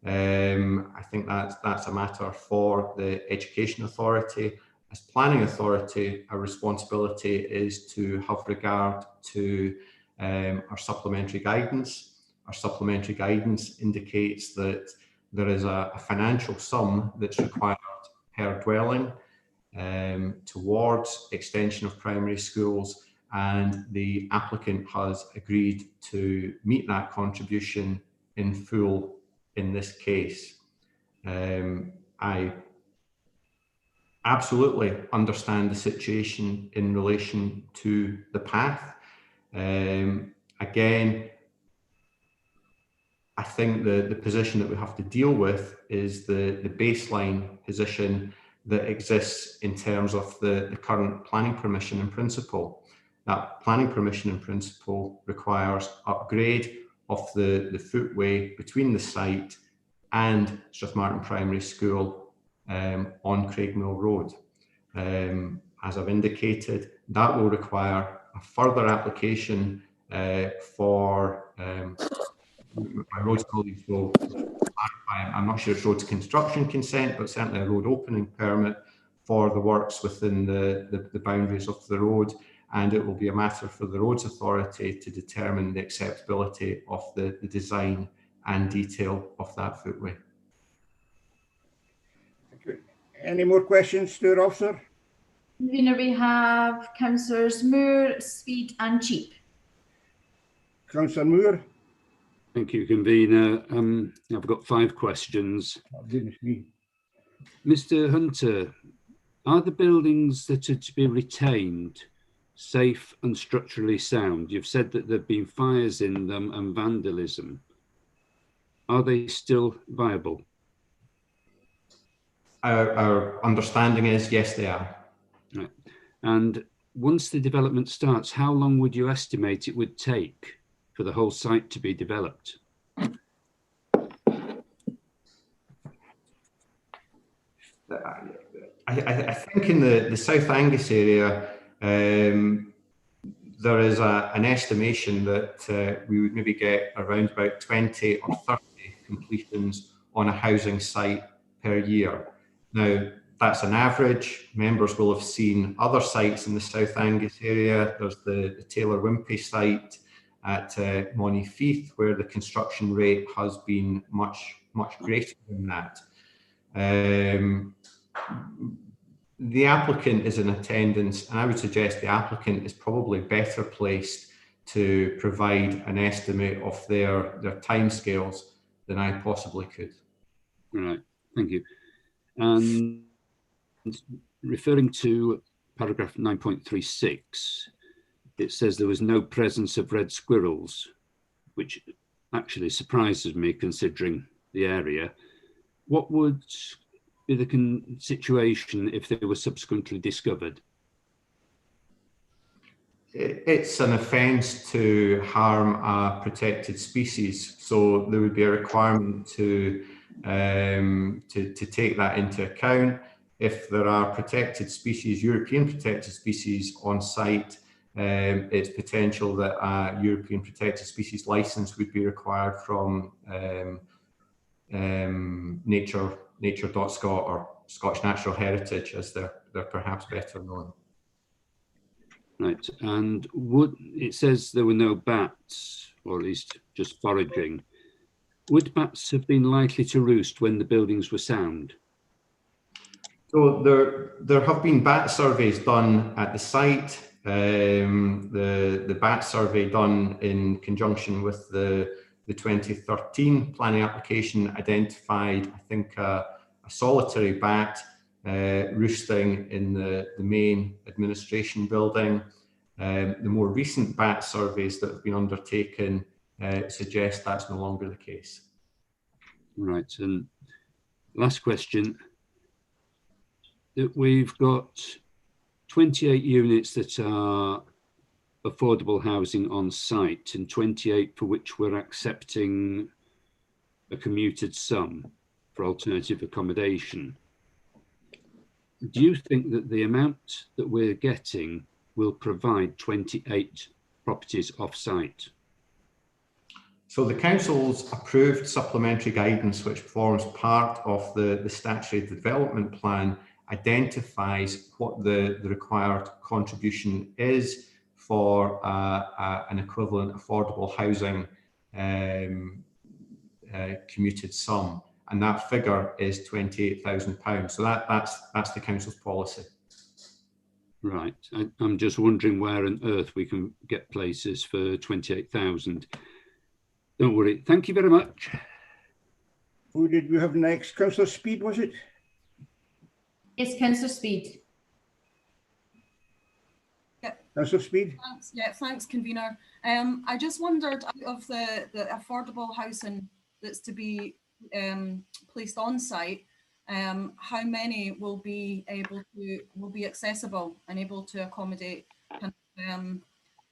I think that's a matter for the Education Authority. As Planning Authority, our responsibility is to have regard to our supplementary guidance. Our supplementary guidance indicates that there is a financial sum that's required per dwelling towards extension of primary schools, and the applicant has agreed to meet that contribution in full in this case. I absolutely understand the situation in relation to the path. Again, I think the position that we have to deal with is the baseline position that exists in terms of the current planning permission in principle. That planning permission in principle requires upgrade of the footway between the site and Strathmartin Primary School on Craigmill Road. As I've indicated, that will require a further application for my roads colleagues will clarify. I'm not sure it's roads construction consent, but certainly a road opening permit for the works within the boundaries of the road, and it will be a matter for the Roads Authority to determine the acceptability of the design and detail of that footway. Any more questions, Stuart Officer? Convener, we have Councillors Moore, Speed and Cheap. Councillor Moore. Thank you, Convener. I've got 5 questions. Oh, goodness me. Mr. Hunter, are the buildings that are to be retained safe and structurally sound? You've said that there have been fires in them and vandalism. Are they still viable? Our understanding is yes, they are. Right. And once the development starts, how long would you estimate it would take for the whole site to be developed? I think in the South Angus area, there is an estimation that we would maybe get around about 20 or 30 completions on a housing site per year. Now, that's an average. Members will have seen other sites in the South Angus area. There's the Taylor Wimpey site at Monifieth, where the construction rate has been much greater than that. The applicant is in attendance, and I would suggest the applicant is probably better placed to provide an estimate of their timescales than I possibly could. Right, thank you. And referring to paragraph 9.36, it says there was no presence of red squirrels, which actually surprises me considering the area. What would be the situation if they were subsequently discovered? It's an offence to harm a protected species, so there would be a requirement to take that into account. If there are protected species, European protected species on site, it's potential that a European protected species licence would be required from nature.scot or Scottish Natural Heritage, as they're perhaps better known. Right, and it says there were no bats, or at least just foraging. Would bats have been likely to roost when the buildings were sound? So there have been bat surveys done at the site. The bat survey done in conjunction with the 2013 planning application identified, I think, a solitary bat roosting in the main administration building. The more recent bat surveys that have been undertaken suggest that's no longer the case. Right, and last question. We've got 28 units that are affordable housing on site and 28 for which we're accepting a commuted sum for alternative accommodation. Do you think that the amount that we're getting will provide 28 properties off-site? So the Council's approved supplementary guidance, which forms part of the statutory development plan, identifies what the required contribution is for an equivalent affordable housing commuted sum, and that figure is £28,000. So that's the Council's policy. Right, I'm just wondering where on earth we can get places for 28,000. Don't worry. Thank you very much. Who did we have next? Councillor Speed, was it? Yes, Councillor Speed. Yeah. Councillor Speed? Thanks. Yeah, thanks, convener. I just wondered, out of the affordable housing that's to be placed on site, how many will be accessible and able to accommodate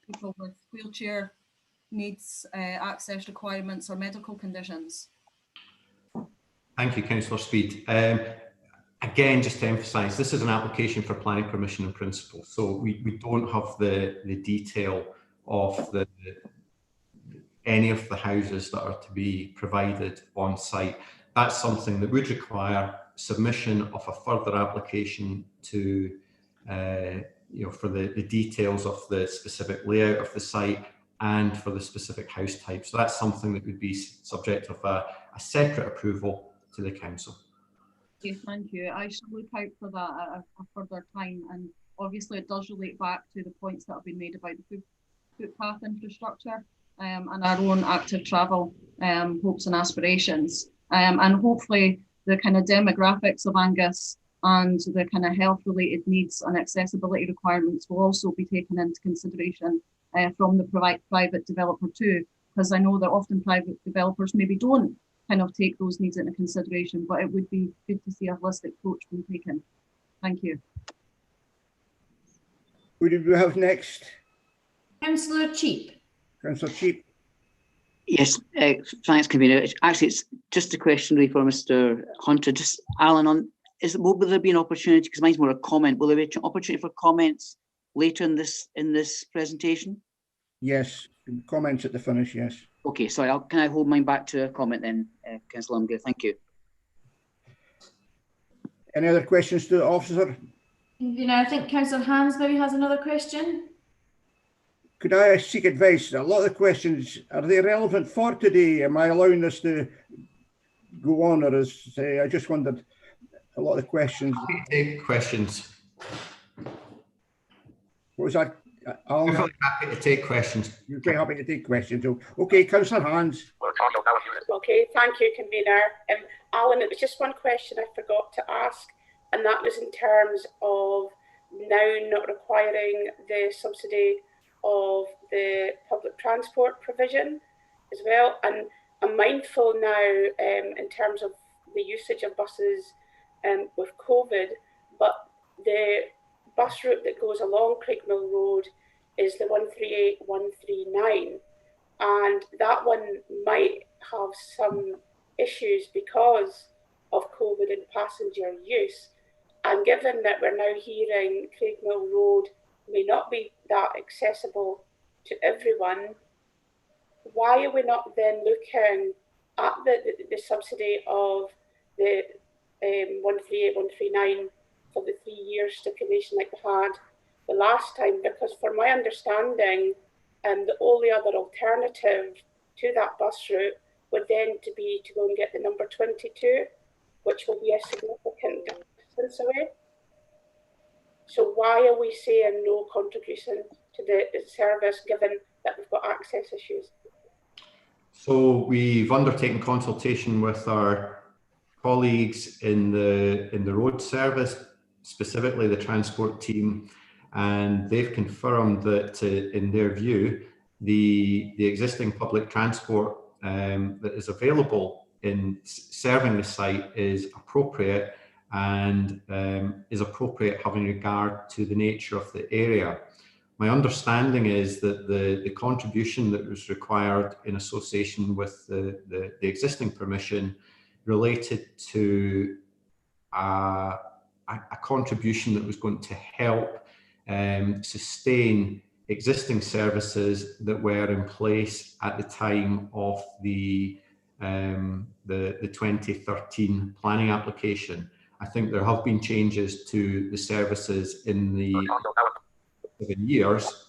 people with wheelchair needs, access requirements, or medical conditions? Thank you, Councillor Speed. Again, just to emphasise, this is an application for planning permission in principle, so we don't have the detail of any of the houses that are to be provided on site. That's something that would require submission of a further application to, for the details of the specific layout of the site and for the specific house type. So that's something that would be subject of a separate approval to the council. Okay, thank you. I shall look out for that at a further time, and obviously it does relate back to the points that have been made about the footpath infrastructure and our own active travel hopes and aspirations, and hopefully the kind of demographics of Angus and the kind of health related needs and accessibility requirements will also be taken into consideration from the private developer too, because I know that often private developers maybe don't kind of take those needs into consideration, but it would be good to see a holistic approach being taken. Thank you. Who do we have next? Councillor Cheap. Councillor Cheap. Yes, thanks, convener. Actually, it's just a question really for Mr. Hunter. Just Alan, will there be an opportunity? Because mine's more a comment. Will there be an opportunity for comments later in this presentation? Yes, comments at the finish. Yes. Okay, sorry. Can I hold mine back to a comment then, Councillor Lumsden? Thank you. Any other questions to the officer? Convener, I think Councillor Hans maybe has another question. Could I seek advice? A lot of the questions, are they relevant for today? Am I allowing this to go on, or is I just wondered, a lot of the questions. Take questions. What was that? I'm happy to take questions. Okay, happy to take questions. Okay, Councillor Hans. Okay, thank you, convener. Alan, it was just one question I forgot to ask, and that was in terms of now not requiring the subsidy of the public transport provision as well. And I'm mindful now in terms of the usage of buses with COVID, but the bus route that goes along Craigmill Road is the 138, 139, and that one might have some issues because of COVID and passenger use. And given that we're now hearing Craigmill Road may not be that accessible to everyone, why are we not then looking at the subsidy of the 138, 139 for the 3 year stipulation like we had the last time? Because from my understanding, the only other alternative to that bus route would then to go and get the number 22, which will be a significant distance away. So why are we saying no contribution to the service, given that we've got access issues? So we've undertaken consultation with our colleagues in the road service, specifically the transport team, and they've confirmed that in their view, the existing public transport that is available in serving the site is appropriate, and is appropriate having regard to the nature of the area. My understanding is that the contribution that was required in association with the existing permission related to a contribution that was going to help sustain existing services that were in place at the time of the 2013 planning application. I think there have been changes to the services in the 7 years,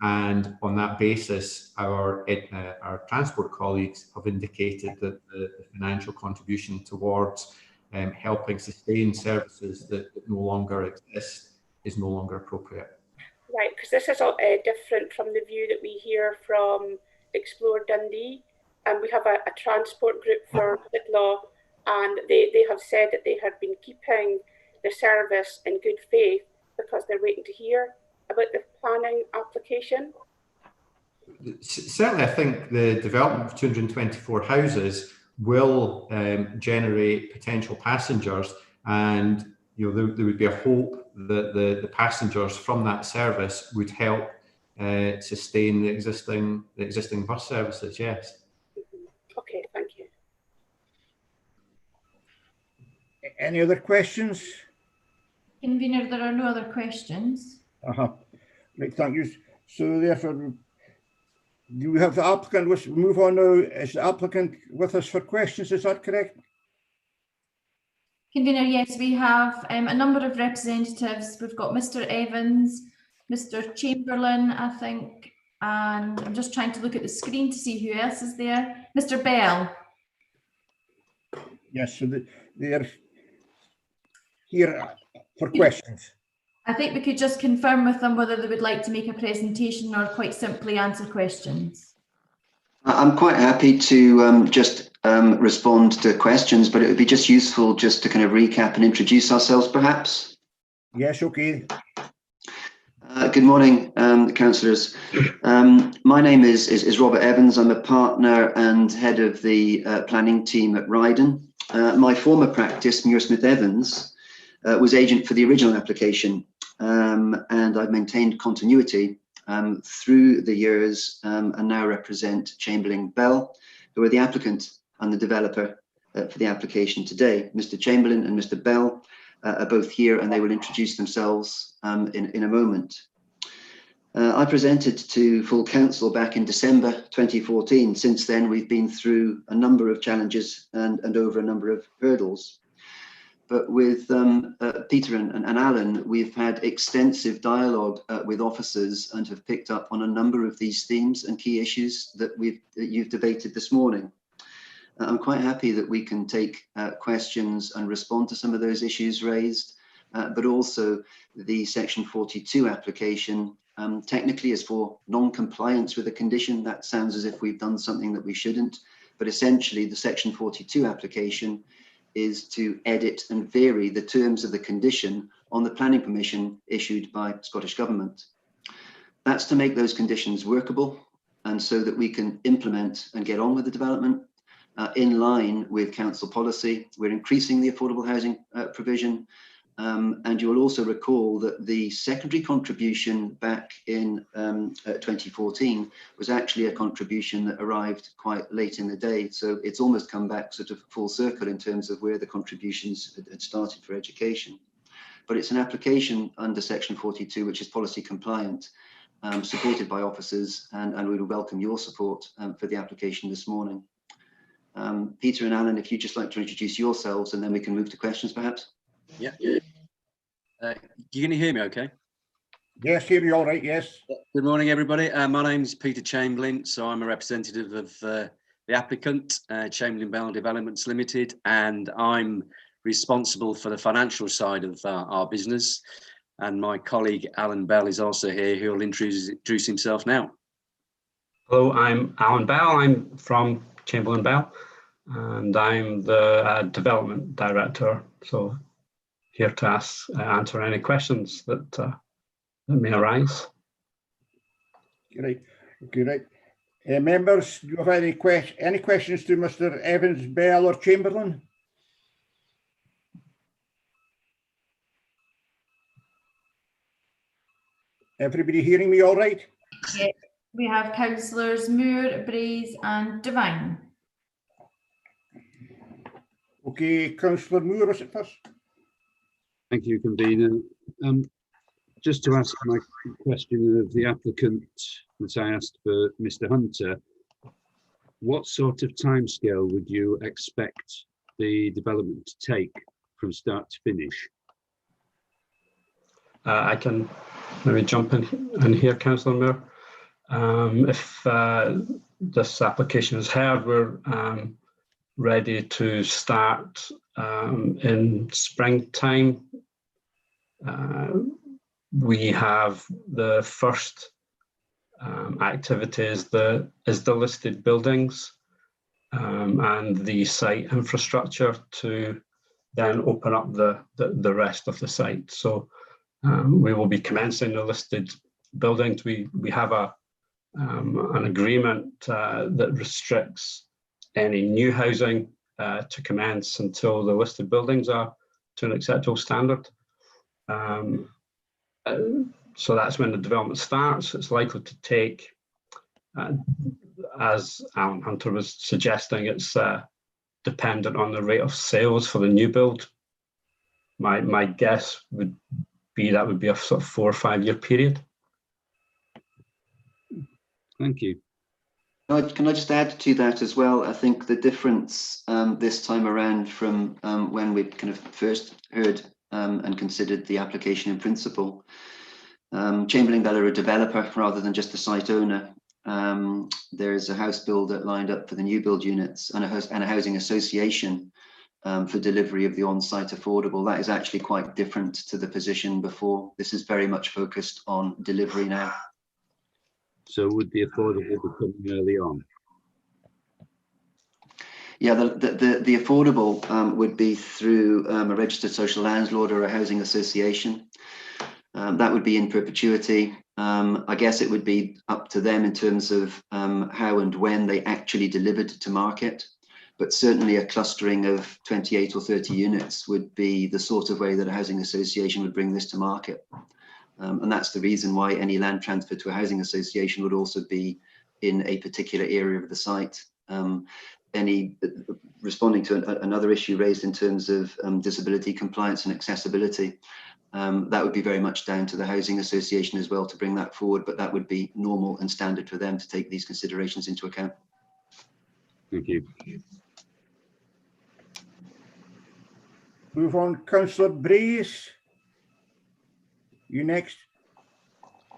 and on that basis, our transport colleagues have indicated that the financial contribution towards helping sustain services that no longer exist is no longer appropriate. Right, because this is different from the view that we hear from Explore Dundee, and we have a transport group for Bidlaw, and they have said that they have been keeping the service in good faith because they're waiting to hear about the planning application. Certainly, I think the development of 224 houses will generate potential passengers, and there would be a hope that the passengers from that service would help sustain the existing bus services. Yes. Okay, thank you. Any other questions? Convener, there are no other questions. Right, thank you. So therefore, do we have the applicant? Let's move on now. Is the applicant with us for questions? Is that correct? Convener, yes, we have a number of representatives. We've got Mr. Evans, Mr. Chamberlain, I think, and I'm just trying to look at the screen to see who else is there. Mr. Bell. Yes, so they're here for questions. I think we could just confirm with them whether they would like to make a presentation or quite simply answer questions. I'm quite happy to just respond to questions, but it would be just useful just to kind of recap and introduce ourselves, perhaps. Yes, okay. Good morning, councillors. My name is Robert Evans. I'm a partner and head of the planning team at Ryden. My former practice, Muirsmith Evans, was agent for the original application, and I've maintained continuity through the years and now represent Chamberlain Bell, who are the applicant and the developer for the application today. Mr. Chamberlain and Mr. Bell are both here, and they will introduce themselves in a moment. I presented to full council back in December 2014. Since then, we've been through a number of challenges and over a number of hurdles. But with Peter and Alan, we've had extensive dialogue with officers and have picked up on a number of these themes and key issues that you've debated this morning. I'm quite happy that we can take questions and respond to some of those issues raised, but also the Section 42 application technically is for non-compliance with a condition. That sounds as if we've done something that we shouldn't, but essentially the Section 42 application is to edit and vary the terms of the condition on the planning permission issued by Scottish Government. That's to make those conditions workable and so that we can implement and get on with the development in line with council policy. We're increasing the affordable housing provision, and you will also recall that the secondary contribution back in 2014 was actually a contribution that arrived quite late in the day. So it's almost come back sort of full circle in terms of where the contributions had started for education. But it's an application under Section 42, which is policy compliant, supported by officers, and we would welcome your support for the application this morning. Peter and Alan, if you'd just like to introduce yourselves, and then we can move to questions perhaps. Yeah. You can hear me okay? Yes, hear you all right, yes. Good morning, everybody. My name's Peter Chamberlain, so I'm a representative of the applicant, Chamberlain Bell Developments Limited, and I'm responsible for the financial side of our business. And my colleague Alan Bell is also here, who will introduce himself now. Hello, I'm Alan Bell. I'm from Chamberlain Bell, and I'm the Development Director. So here to answer any questions that may arise. Great, great. Members, do you have any questions to Mr. Evans, Bell or Chamberlain? Everybody hearing me all right? Yeah, we have councillors Moore, Braze and Devine. Okay, Councillor Moore, was it first? Thank you, convener. Just to ask my question of the applicant that I asked for Mr. Hunter, what sort of timescale would you expect the development to take from start to finish? I can maybe jump in here, Councillor Moore. If this application is heard, we're ready to start in springtime. We have the first activity is the listed buildings and the site infrastructure to then open up the rest of the site. So we will be commencing the listed buildings. We have an agreement that restricts any new housing to commence until the listed buildings are to an acceptable standard. So that's when the development starts. It's likely to take, as Alan Hunter was suggesting, it's dependent on the rate of sales for the new build. My guess would be that would be a sort of 4 or 5 year period. Thank you. Can I just add to that as well? I think the difference this time around from when we kind of first heard and considered the application in principle, Chamberlain Bell are a developer rather than just a site owner. There's a house builder lined up for the new build units and a housing association for delivery of the on-site affordable. That is actually quite different to the position before. This is very much focused on delivery now. So would the affordable be coming early on? Yeah, the affordable would be through a registered social landlord or a housing association. That would be in perpetuity. I guess it would be up to them in terms of how and when they actually delivered to market. But certainly a clustering of 28 or 30 units would be the sort of way that a housing association would bring this to market. And that's the reason why any land transfer to a housing association would also be in a particular area of the site. Responding to another issue raised in terms of disability compliance and accessibility, that would be very much down to the housing association as well to bring that forward, but that would be normal and standard for them to take these considerations into account. Thank you. Move on, Councillor Brace. You next.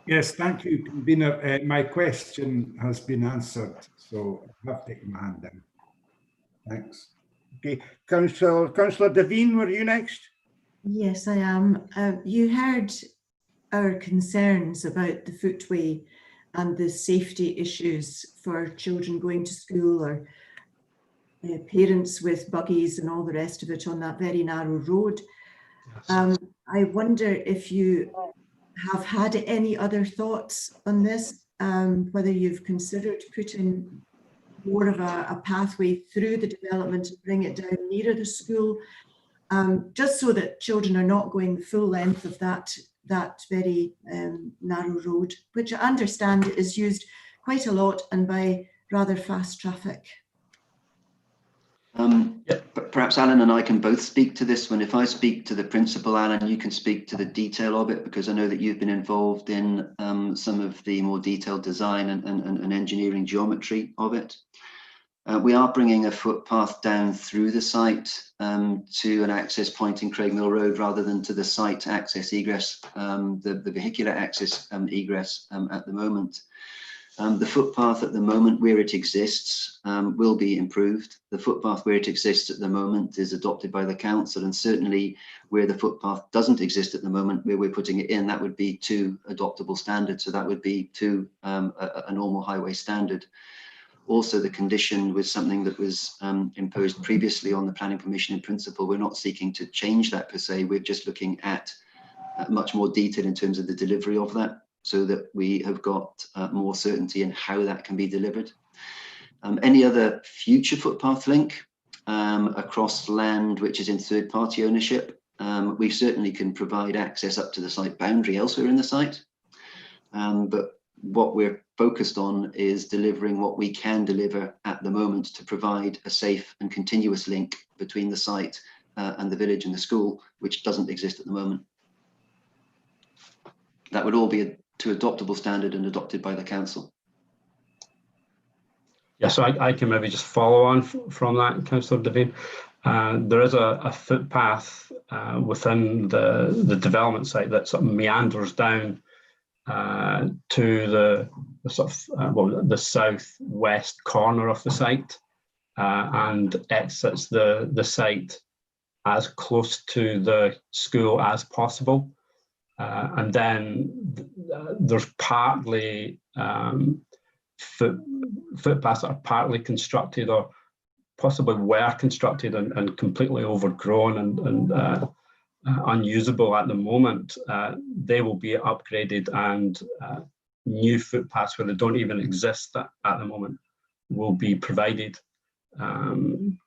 Yes, thank you, convener. My question has been answered, so I have taken my hand down. Thanks. Okay, Councillor Devine, were you next? Yes, I am. You heard our concerns about the footway and the safety issues for children going to school, or parents with buggies and all the rest of it on that very narrow road. I wonder if you have had any other thoughts on this, whether you've considered putting more of a pathway through the development and bring it down nearer the school, just so that children are not going the full length of that very narrow road, which I understand is used quite a lot and by rather fast traffic. Perhaps Alan and I can both speak to this one. If I speak to the principle, Alan, you can speak to the detail of it, because I know that you've been involved in some of the more detailed design and engineering geometry of it. We are bringing a footpath down through the site to an access point in Craigmill Road rather than to the site access egress, the vehicular access egress at the moment. The footpath at the moment where it exists will be improved. The footpath where it exists at the moment is adopted by the council, and certainly where the footpath doesn't exist at the moment, where we're putting it in, that would be to adoptable standard. So that would be to a normal highway standard. Also, the condition was something that was imposed previously on the planning permission in principle. We're not seeking to change that per se. We're just looking at much more detail in terms of the delivery of that, so that we have got more certainty in how that can be delivered. Any other future footpath link across land which is in third-party ownership, we certainly can provide access up to the site boundary elsewhere in the site. But what we're focused on is delivering what we can deliver at the moment to provide a safe and continuous link between the site and the village and the school, which doesn't exist at the moment. That would all be to adoptable standard and adopted by the council. Yeah, so I can maybe just follow on from that, Councillor Devine. There is a footpath within the development site that sort of meanders down to the sort of the southwest corner of the site and exits the site as close to the school as possible. And then there's partly footpaths that are partly constructed or possibly were constructed and completely overgrown and unusable at the moment. They will be upgraded, and new footpaths where they don't even exist at the moment will be provided to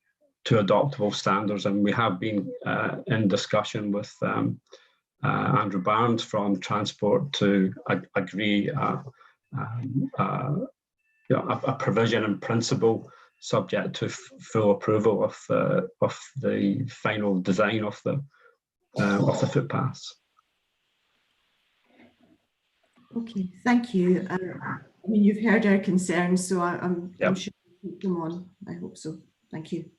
adoptable standards. And we have been in discussion with Andrew Barnes from Transport to agree a provision in principle subject to full approval of the final design of the footpaths. Okay, thank you. I mean, you've heard our concerns, so I'm sure we'll keep them on. I hope so. Thank you.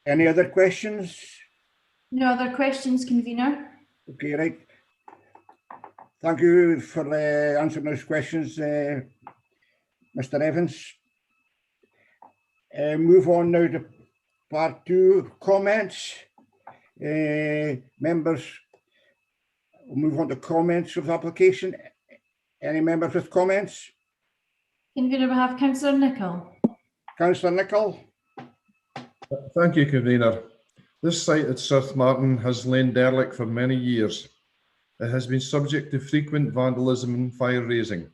Any other questions? No other questions, convener. Okay, right. Thank you for answering those questions, Mr. Evans. Move on now to part 2, comments. Members, we'll move on to comments of the application. Any members with comments? Convener, we have Councillor Nicholl. Councillor Nicholl. Thank you, convener. This site at South Martin has lain derelict for many years. It has been subject to frequent vandalism and fire raising,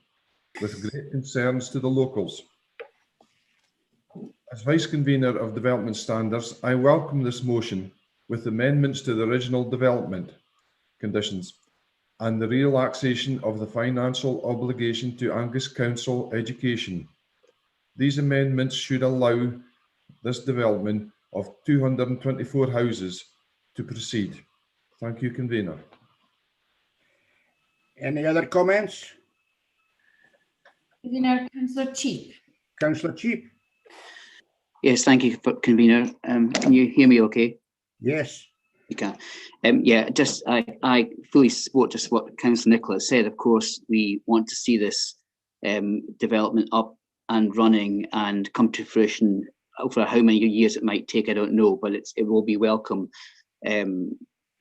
with great concerns to the locals. As Vice Convener of Development Standards, I welcome this motion with amendments to the original development conditions and the relaxation of the financial obligation to Angus Council Education. These amendments should allow this development of 224 houses to proceed. Thank you, convener. Any other comments? Convener, Councillor Cheap. Councillor Cheap? Yes, thank you, convener. Can you hear me okay? Yes. You can. Yeah, just I fully support just what Councillor Nicholas said. Of course, we want to see this development up and running and come to fruition. For how many years it might take, I don't know, but it will be welcome.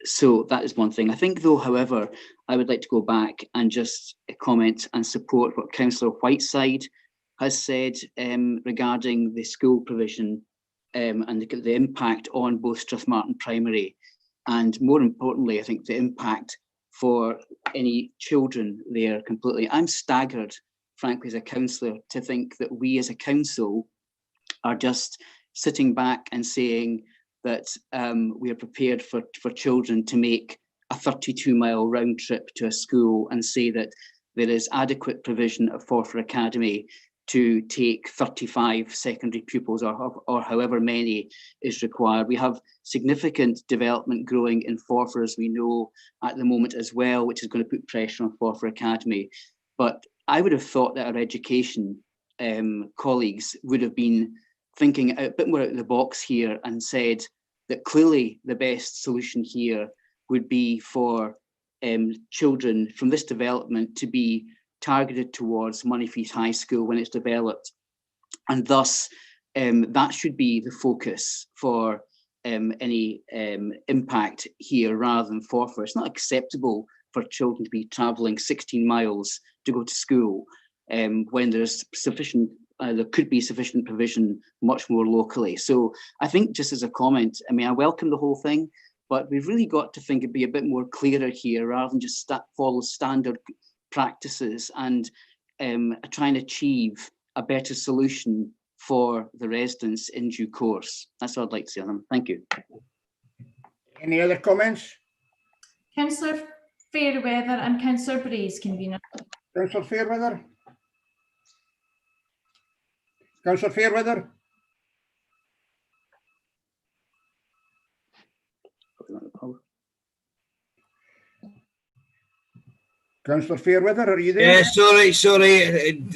So that is one thing. I think, though, however, I would like to go back and just comment and support what Councillor Whiteside has said regarding the school provision and the impact on both Strathmartin Primary, and more importantly, I think the impact for any children there completely. I'm staggered, frankly, as a councillor, to think that we as a council are just sitting back and saying that we are prepared for children to make a 32-mile round trip to a school and say that there is adequate provision at Forfar Academy to take 35 secondary pupils or however many is required. We have significant development growing in Forfar, as we know at the moment as well, which is going to put pressure on Forfar Academy. But I would have thought that our education colleagues would have been thinking a bit more out of the box here and said that clearly the best solution here would be for children from this development to be targeted towards Moneyfeet High School when it's developed. And thus, that should be the focus for any impact here rather than Forfar. It's not acceptable for children to be travelling 16 miles to go to school when there's sufficient, there could be sufficient provision much more locally. So I think, just as a comment, I mean, I welcome the whole thing, but we've really got to think it'd be a bit more clearer here rather than just follow standard practices and try and achieve a better solution for the residents in due course. That's what I'd like to say on them. Thank you. Any other comments? Councillor Fairweather and Councillor Brace, convener. Councillor Fairweather? Councillor Fairweather? Councillor Fairweather, are you there? Yeah, sorry.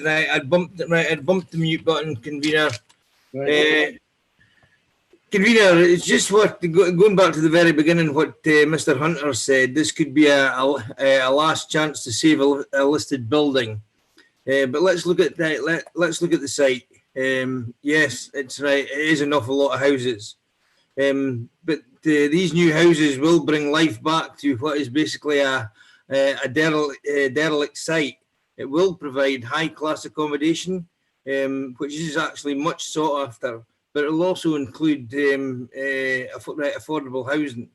Right, I bumped the mute button, convener. Right. Convener, it's just what going back to the very beginning. What Mr. Hunter said. This could be a last chance to save a listed building. But let's look at that. Let's look at the site. Yes, it's right. It is an awful lot of houses. But these new houses will bring life back to what is basically a derelict site. It will provide high-class accommodation, which is actually much sought after, but it will also include affordable housing.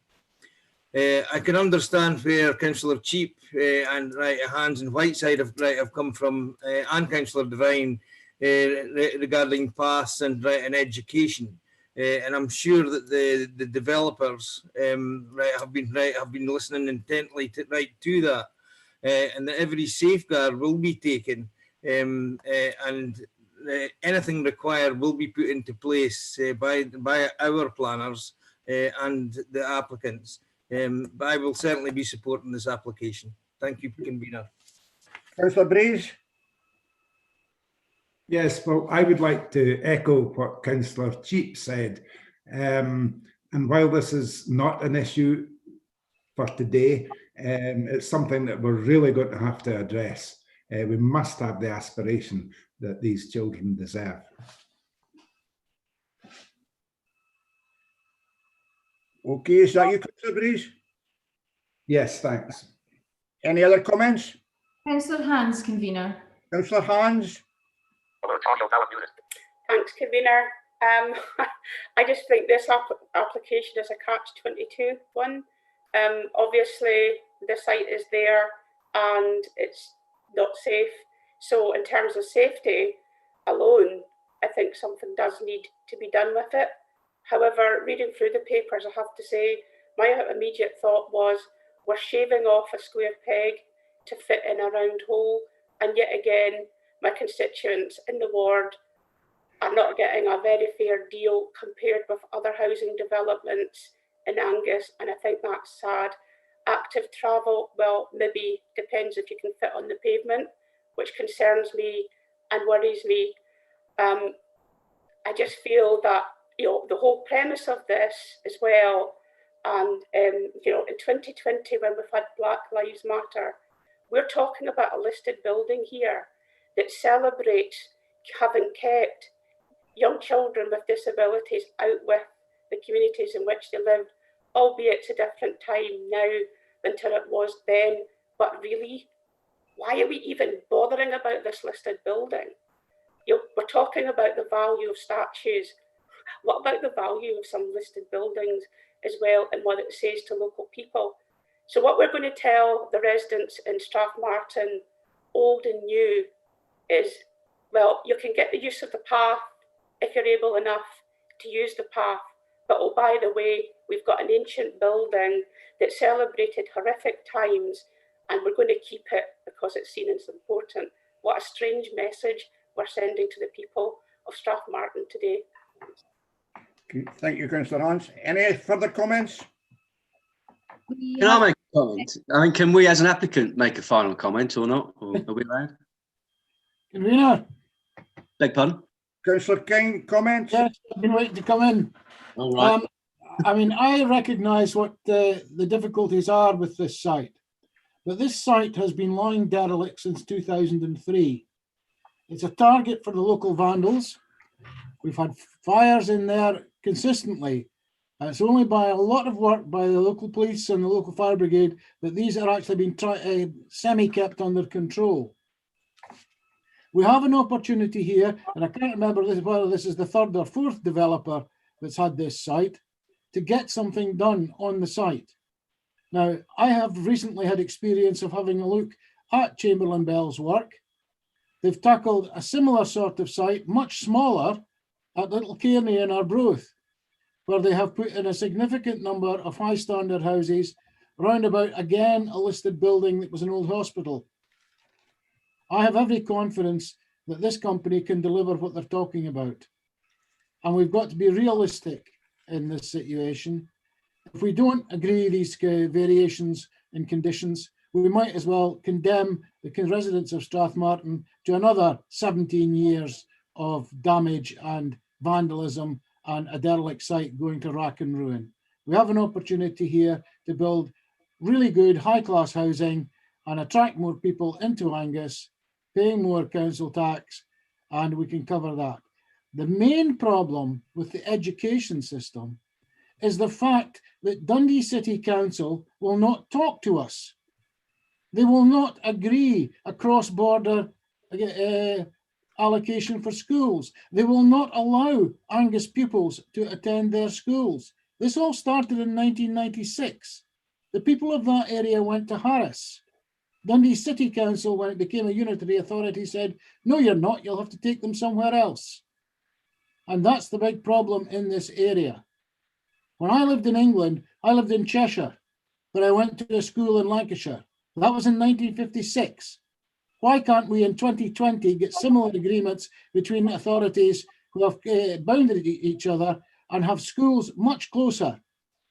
I can understand where Councillor Cheap and Hans and Whiteside have come from, and Councillor Devine regarding paths and education. And I'm sure that the developers have been listening intently to that, and that every safeguard will be taken, and anything required will be put into place by our planners and the applicants. But I will certainly be supporting this application. Thank you, convener. Councillor Brace? Yes, well, I would like to echo what Councillor Cheap said. And while this is not an issue for today, it's something that we're really going to have to address. We must have the aspiration that these children deserve. Okay, is that you, Councillor Brace? Yes, thanks. Any other comments? Councillor Hans, convener. Councillor Hans? Thanks, convener. I just think this application is a catch-22 one. Obviously, the site is there and it's not safe. So in terms of safety alone, I think something does need to be done with it. However, reading through the papers, I have to say, my immediate thought was, we're shaving off a square peg to fit in a round hole. And yet again, my constituents in the ward are not getting a very fair deal compared with other housing developments in Angus, and I think that's sad. Active travel, well, maybe depends if you can fit on the pavement, which concerns me and worries me. I just feel that, you know, the whole premise of this as well, and you know, in 2020 when we've had Black Lives Matter, we're talking about a listed building here that celebrates having kept young children with disabilities out with the communities in which they lived, albeit it's a different time now than it was then. But really, why are we even bothering about this listed building? You know, we're talking about the value of statues. What about the value of some listed buildings as well, and what it says to local people? So what we're going to tell the residents in Strathmartin, old and new, is, well, you can get the use of the path if you're able enough to use the path. But oh, by the way, we've got an ancient building that celebrated horrific times, and we're going to keep it because it's seen as important. What a strange message we're sending to the people of Strathmartin today. Okay, thank you, Councillor Hans. Any further comments? Can I make a comment? I mean, can we as an applicant make a final comment or not? Or are we allowed? Convener. Beg pardon? Councillor King, comments? Yes, I've been waiting to come in. All right. I mean, I recognise what the difficulties are with this site, but this site has been lying derelict since 2003. It's a target for the local vandals. We've had fires in there consistently. And it's only by a lot of work by the local police and the local fire brigade that these are actually being semi-kept under control. We have an opportunity here, and I can't remember whether this is the third or fourth developer that's had this site, to get something done on the site. Now, I have recently had experience of having a look at Chamberlain Bell's work. They've tackled a similar sort of site, much smaller, at Little Kearney in Arbroath, where they have put in a significant number of high standard houses, round about, again, a listed building that was an old hospital. I have every confidence that this company can deliver what they're talking about. And we've got to be realistic in this situation. If we don't agree these variations in conditions, we might as well condemn the residents of Strathmartin to another 17 years of damage and vandalism and a derelict site going to rack and ruin. We have an opportunity here to build really good high-class housing and attract more people into Angus, paying more council tax, and we can cover that. The main problem with the education system is the fact that Dundee City Council will not talk to us. They will not agree a cross-border allocation for schools. They will not allow Angus pupils to attend their schools. This all started in 1996. The people of that area went to Harris. Dundee City Council, when it became a unitary authority, said, no, you're not, you'll have to take them somewhere else. And that's the big problem in this area. When I lived in England, I lived in Cheshire, but I went to a school in Lancashire. That was in 1956. Why can't we in 2020 get similar agreements between authorities who have bounded each other and have schools much closer,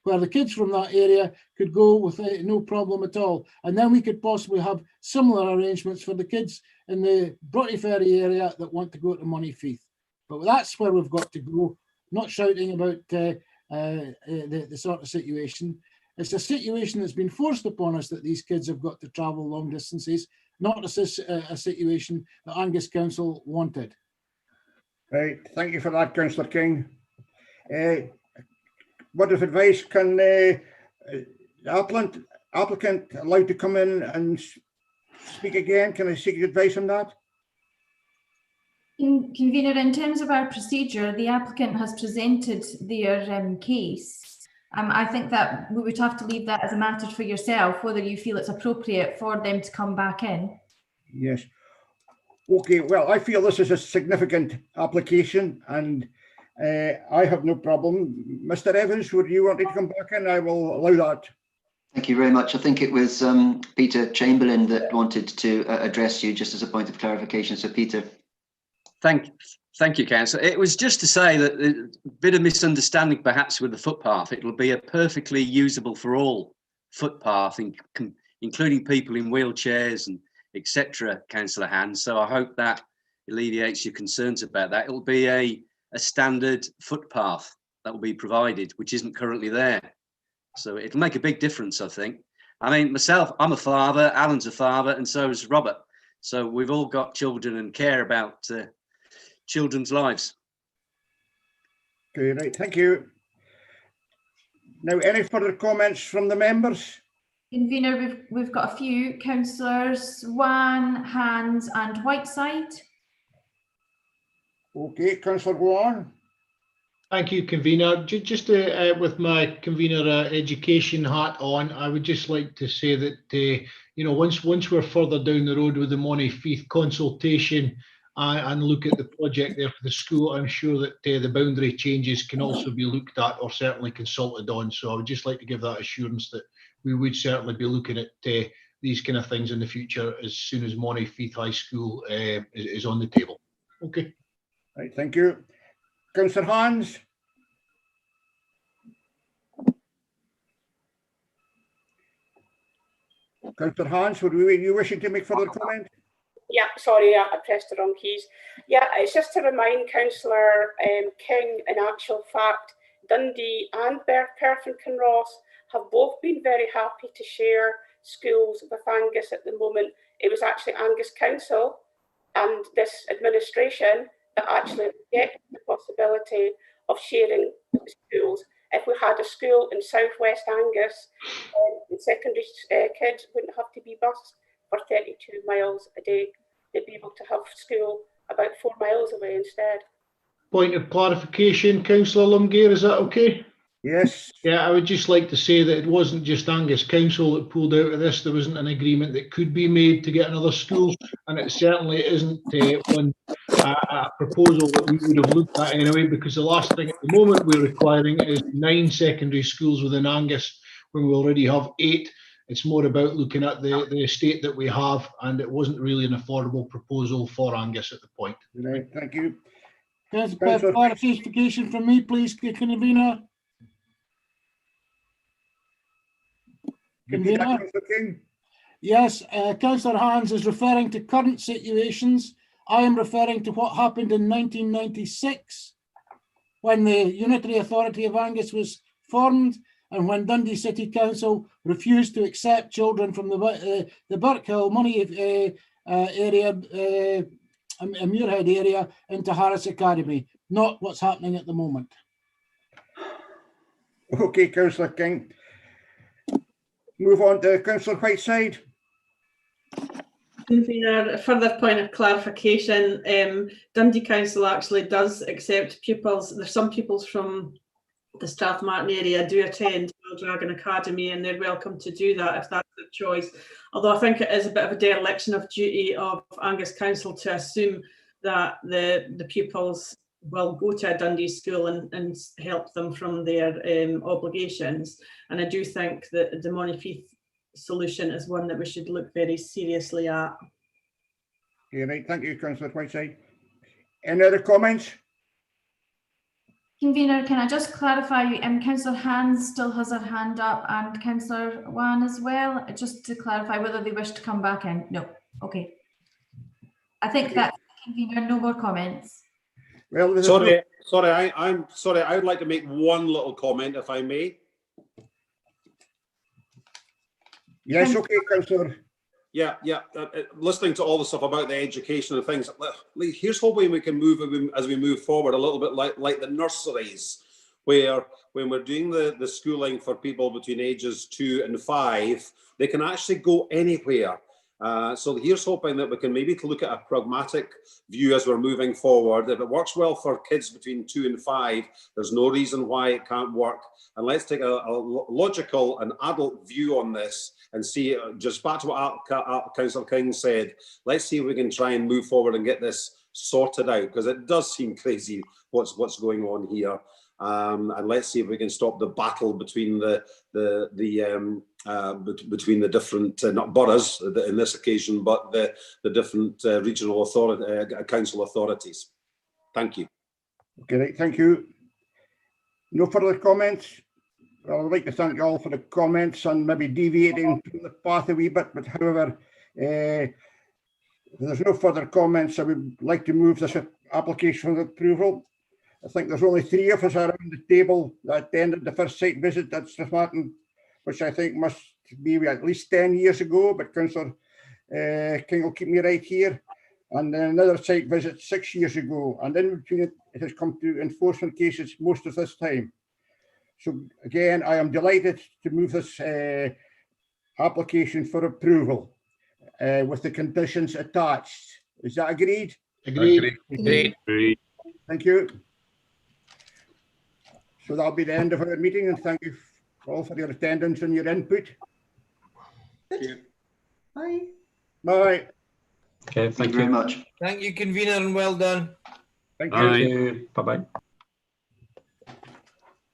where the kids from that area could go with no problem at all? And then we could possibly have similar arrangements for the kids in the Broughty Ferry area that want to go to Moneyfeith. But that's where we've got to go, not shouting about the sort of situation. It's a situation that's been forced upon us that these kids have got to travel long distances, not a situation that Angus Council wanted. Right, thank you for that, Councillor King. What of advice can the applicant allowed to come in and speak again? Can I seek advice on that? Convener, in terms of our procedure, the applicant has presented their case. I think that we would have to leave that as a matter for yourself, whether you feel it's appropriate for them to come back in. Yes. Okay, well, I feel this is a significant application and I have no problem. Mr. Evans, would you want to come back in? I will allow that. Thank you very much. I think it was Peter Chamberlain that wanted to address you just as a point of clarification. So Peter. Thank you, Councillor. It was just to say that a bit of misunderstanding perhaps with the footpath. It will be a perfectly usable for all footpath, including people in wheelchairs and etc., Councillor Hand. So I hope that alleviates your concerns about that. It will be a standard footpath that will be provided, which isn't currently there. So it'll make a big difference, I think. I mean, myself, I'm a father, Alan's a father, and so is Robert. So we've all got children and care about children's lives. Okay, right, thank you. Now, any further comments from the members? Convener, we've got a few. Councillors Swan, Hands and Whiteside. Okay, Councillor, go on. Thank you, Convener. Just with my Convener education hat on, I would just like to say that, you know, once we're further down the road with the Montefieth consultation and look at the project there for the school, I'm sure that the boundary changes can also be looked at or certainly consulted on. So I would just like to give that assurance that we would certainly be looking at these kind of things in the future as soon as Montefieth High School is on the table. Okay. Right, thank you. Councillor Hans. Councillor Hans, were you wishing to make further comment? Yeah, sorry, I pressed the wrong keys. Yeah, it's just to remind Councillor King, in actual fact, Dundee and Perth and Kinross have both been very happy to share schools with Angus at the moment. It was actually Angus Council and this administration that actually rejected the possibility of sharing schools. If we had a school in Southwest Angus, secondary kids wouldn't have to be bused for 32 miles a day. They'd be able to have school about 4 miles away instead. Point of clarification, Councillor Lumgare, is that okay? Yes. Yeah, I would just like to say that it wasn't just Angus Council that pulled out of this. There wasn't an agreement that could be made to get another school, and it certainly isn't on a proposal that we would have looked at anyway, because the last thing at the moment we're requiring is 9 secondary schools within Angus when we already have 8. It's more about looking at the estate that we have, and it wasn't really an affordable proposal for Angus at the point. Right, thank you. There's clarification from me, please, Convener. Convener? Yes, Councillor Hans is referring to current situations. I am referring to what happened in 1996 when the Unitary Authority of Angus was formed and when Dundee City Council refused to accept children from the Birkhill Money area, Muirhead area into Harris Academy, not what's happening at the moment. Okay, Councillor King. Move on to Councillor Whiteside. Convener, a further point of clarification, Dundee Council actually does accept pupils. There's some pupils from the Strathmartin area do attend Dragon Academy, and they're welcome to do that if that's their choice. Although I think it is a bit of a dereliction of duty of Angus Council to assume that the pupils will go to a Dundee school and help them from their obligations. And I do think that the Montefieth solution is one that we should look very seriously at. Okay, right, thank you, Councillor Whiteside. Any other comments? Convener, can I just clarify, Councillor Hans still has her hand up and Councillor Wan as well, just to clarify whether they wish to come back in. No, okay. I think that, Convener, no more comments. Well, I'm sorry, I would like to make one little comment, if I may. Yes, okay, Councillor. Yeah. Listening to all the stuff about the education and things, here's hoping we can move as we move forward a little bit like the nurseries, where when we're doing the schooling for people between ages 2 and 5, they can actually go anywhere. So here's hoping that we can maybe look at a pragmatic view as we're moving forward. If it works well for kids between 2 and 5, there's no reason why it can't work. And let's take a logical and adult view on this and see, just back to what Councillor King said, let's see if we can try and move forward and get this sorted out, because it does seem crazy what's going on here. And let's see if we can stop the battle between between the different, not boroughs in this occasion, but the different regional council authorities. Thank you. Okay, right, thank you. No further comments? Well, I'd like to thank you all for the comments and maybe deviating from the path a wee bit, but however, if there's no further comments, I would like to move this application for approval. I think there's only 3 of us around the table that attended the first site visit at Strathmartin, which I think must be at least 10 years ago, but Councillor King will keep me right here. And then another site visit 6 years ago. And in between it has come to enforcement cases most of this time. So again, I am delighted to move this application for approval with the conditions attached. Is that agreed? Agreed. Agreed. Thank you. So that'll be the end of our meeting, and thank you all for your attendance and your input. Bye. Bye. Okay, thank you very much. Thank you, convener, and well done. Thank Bye. you. Bye-bye.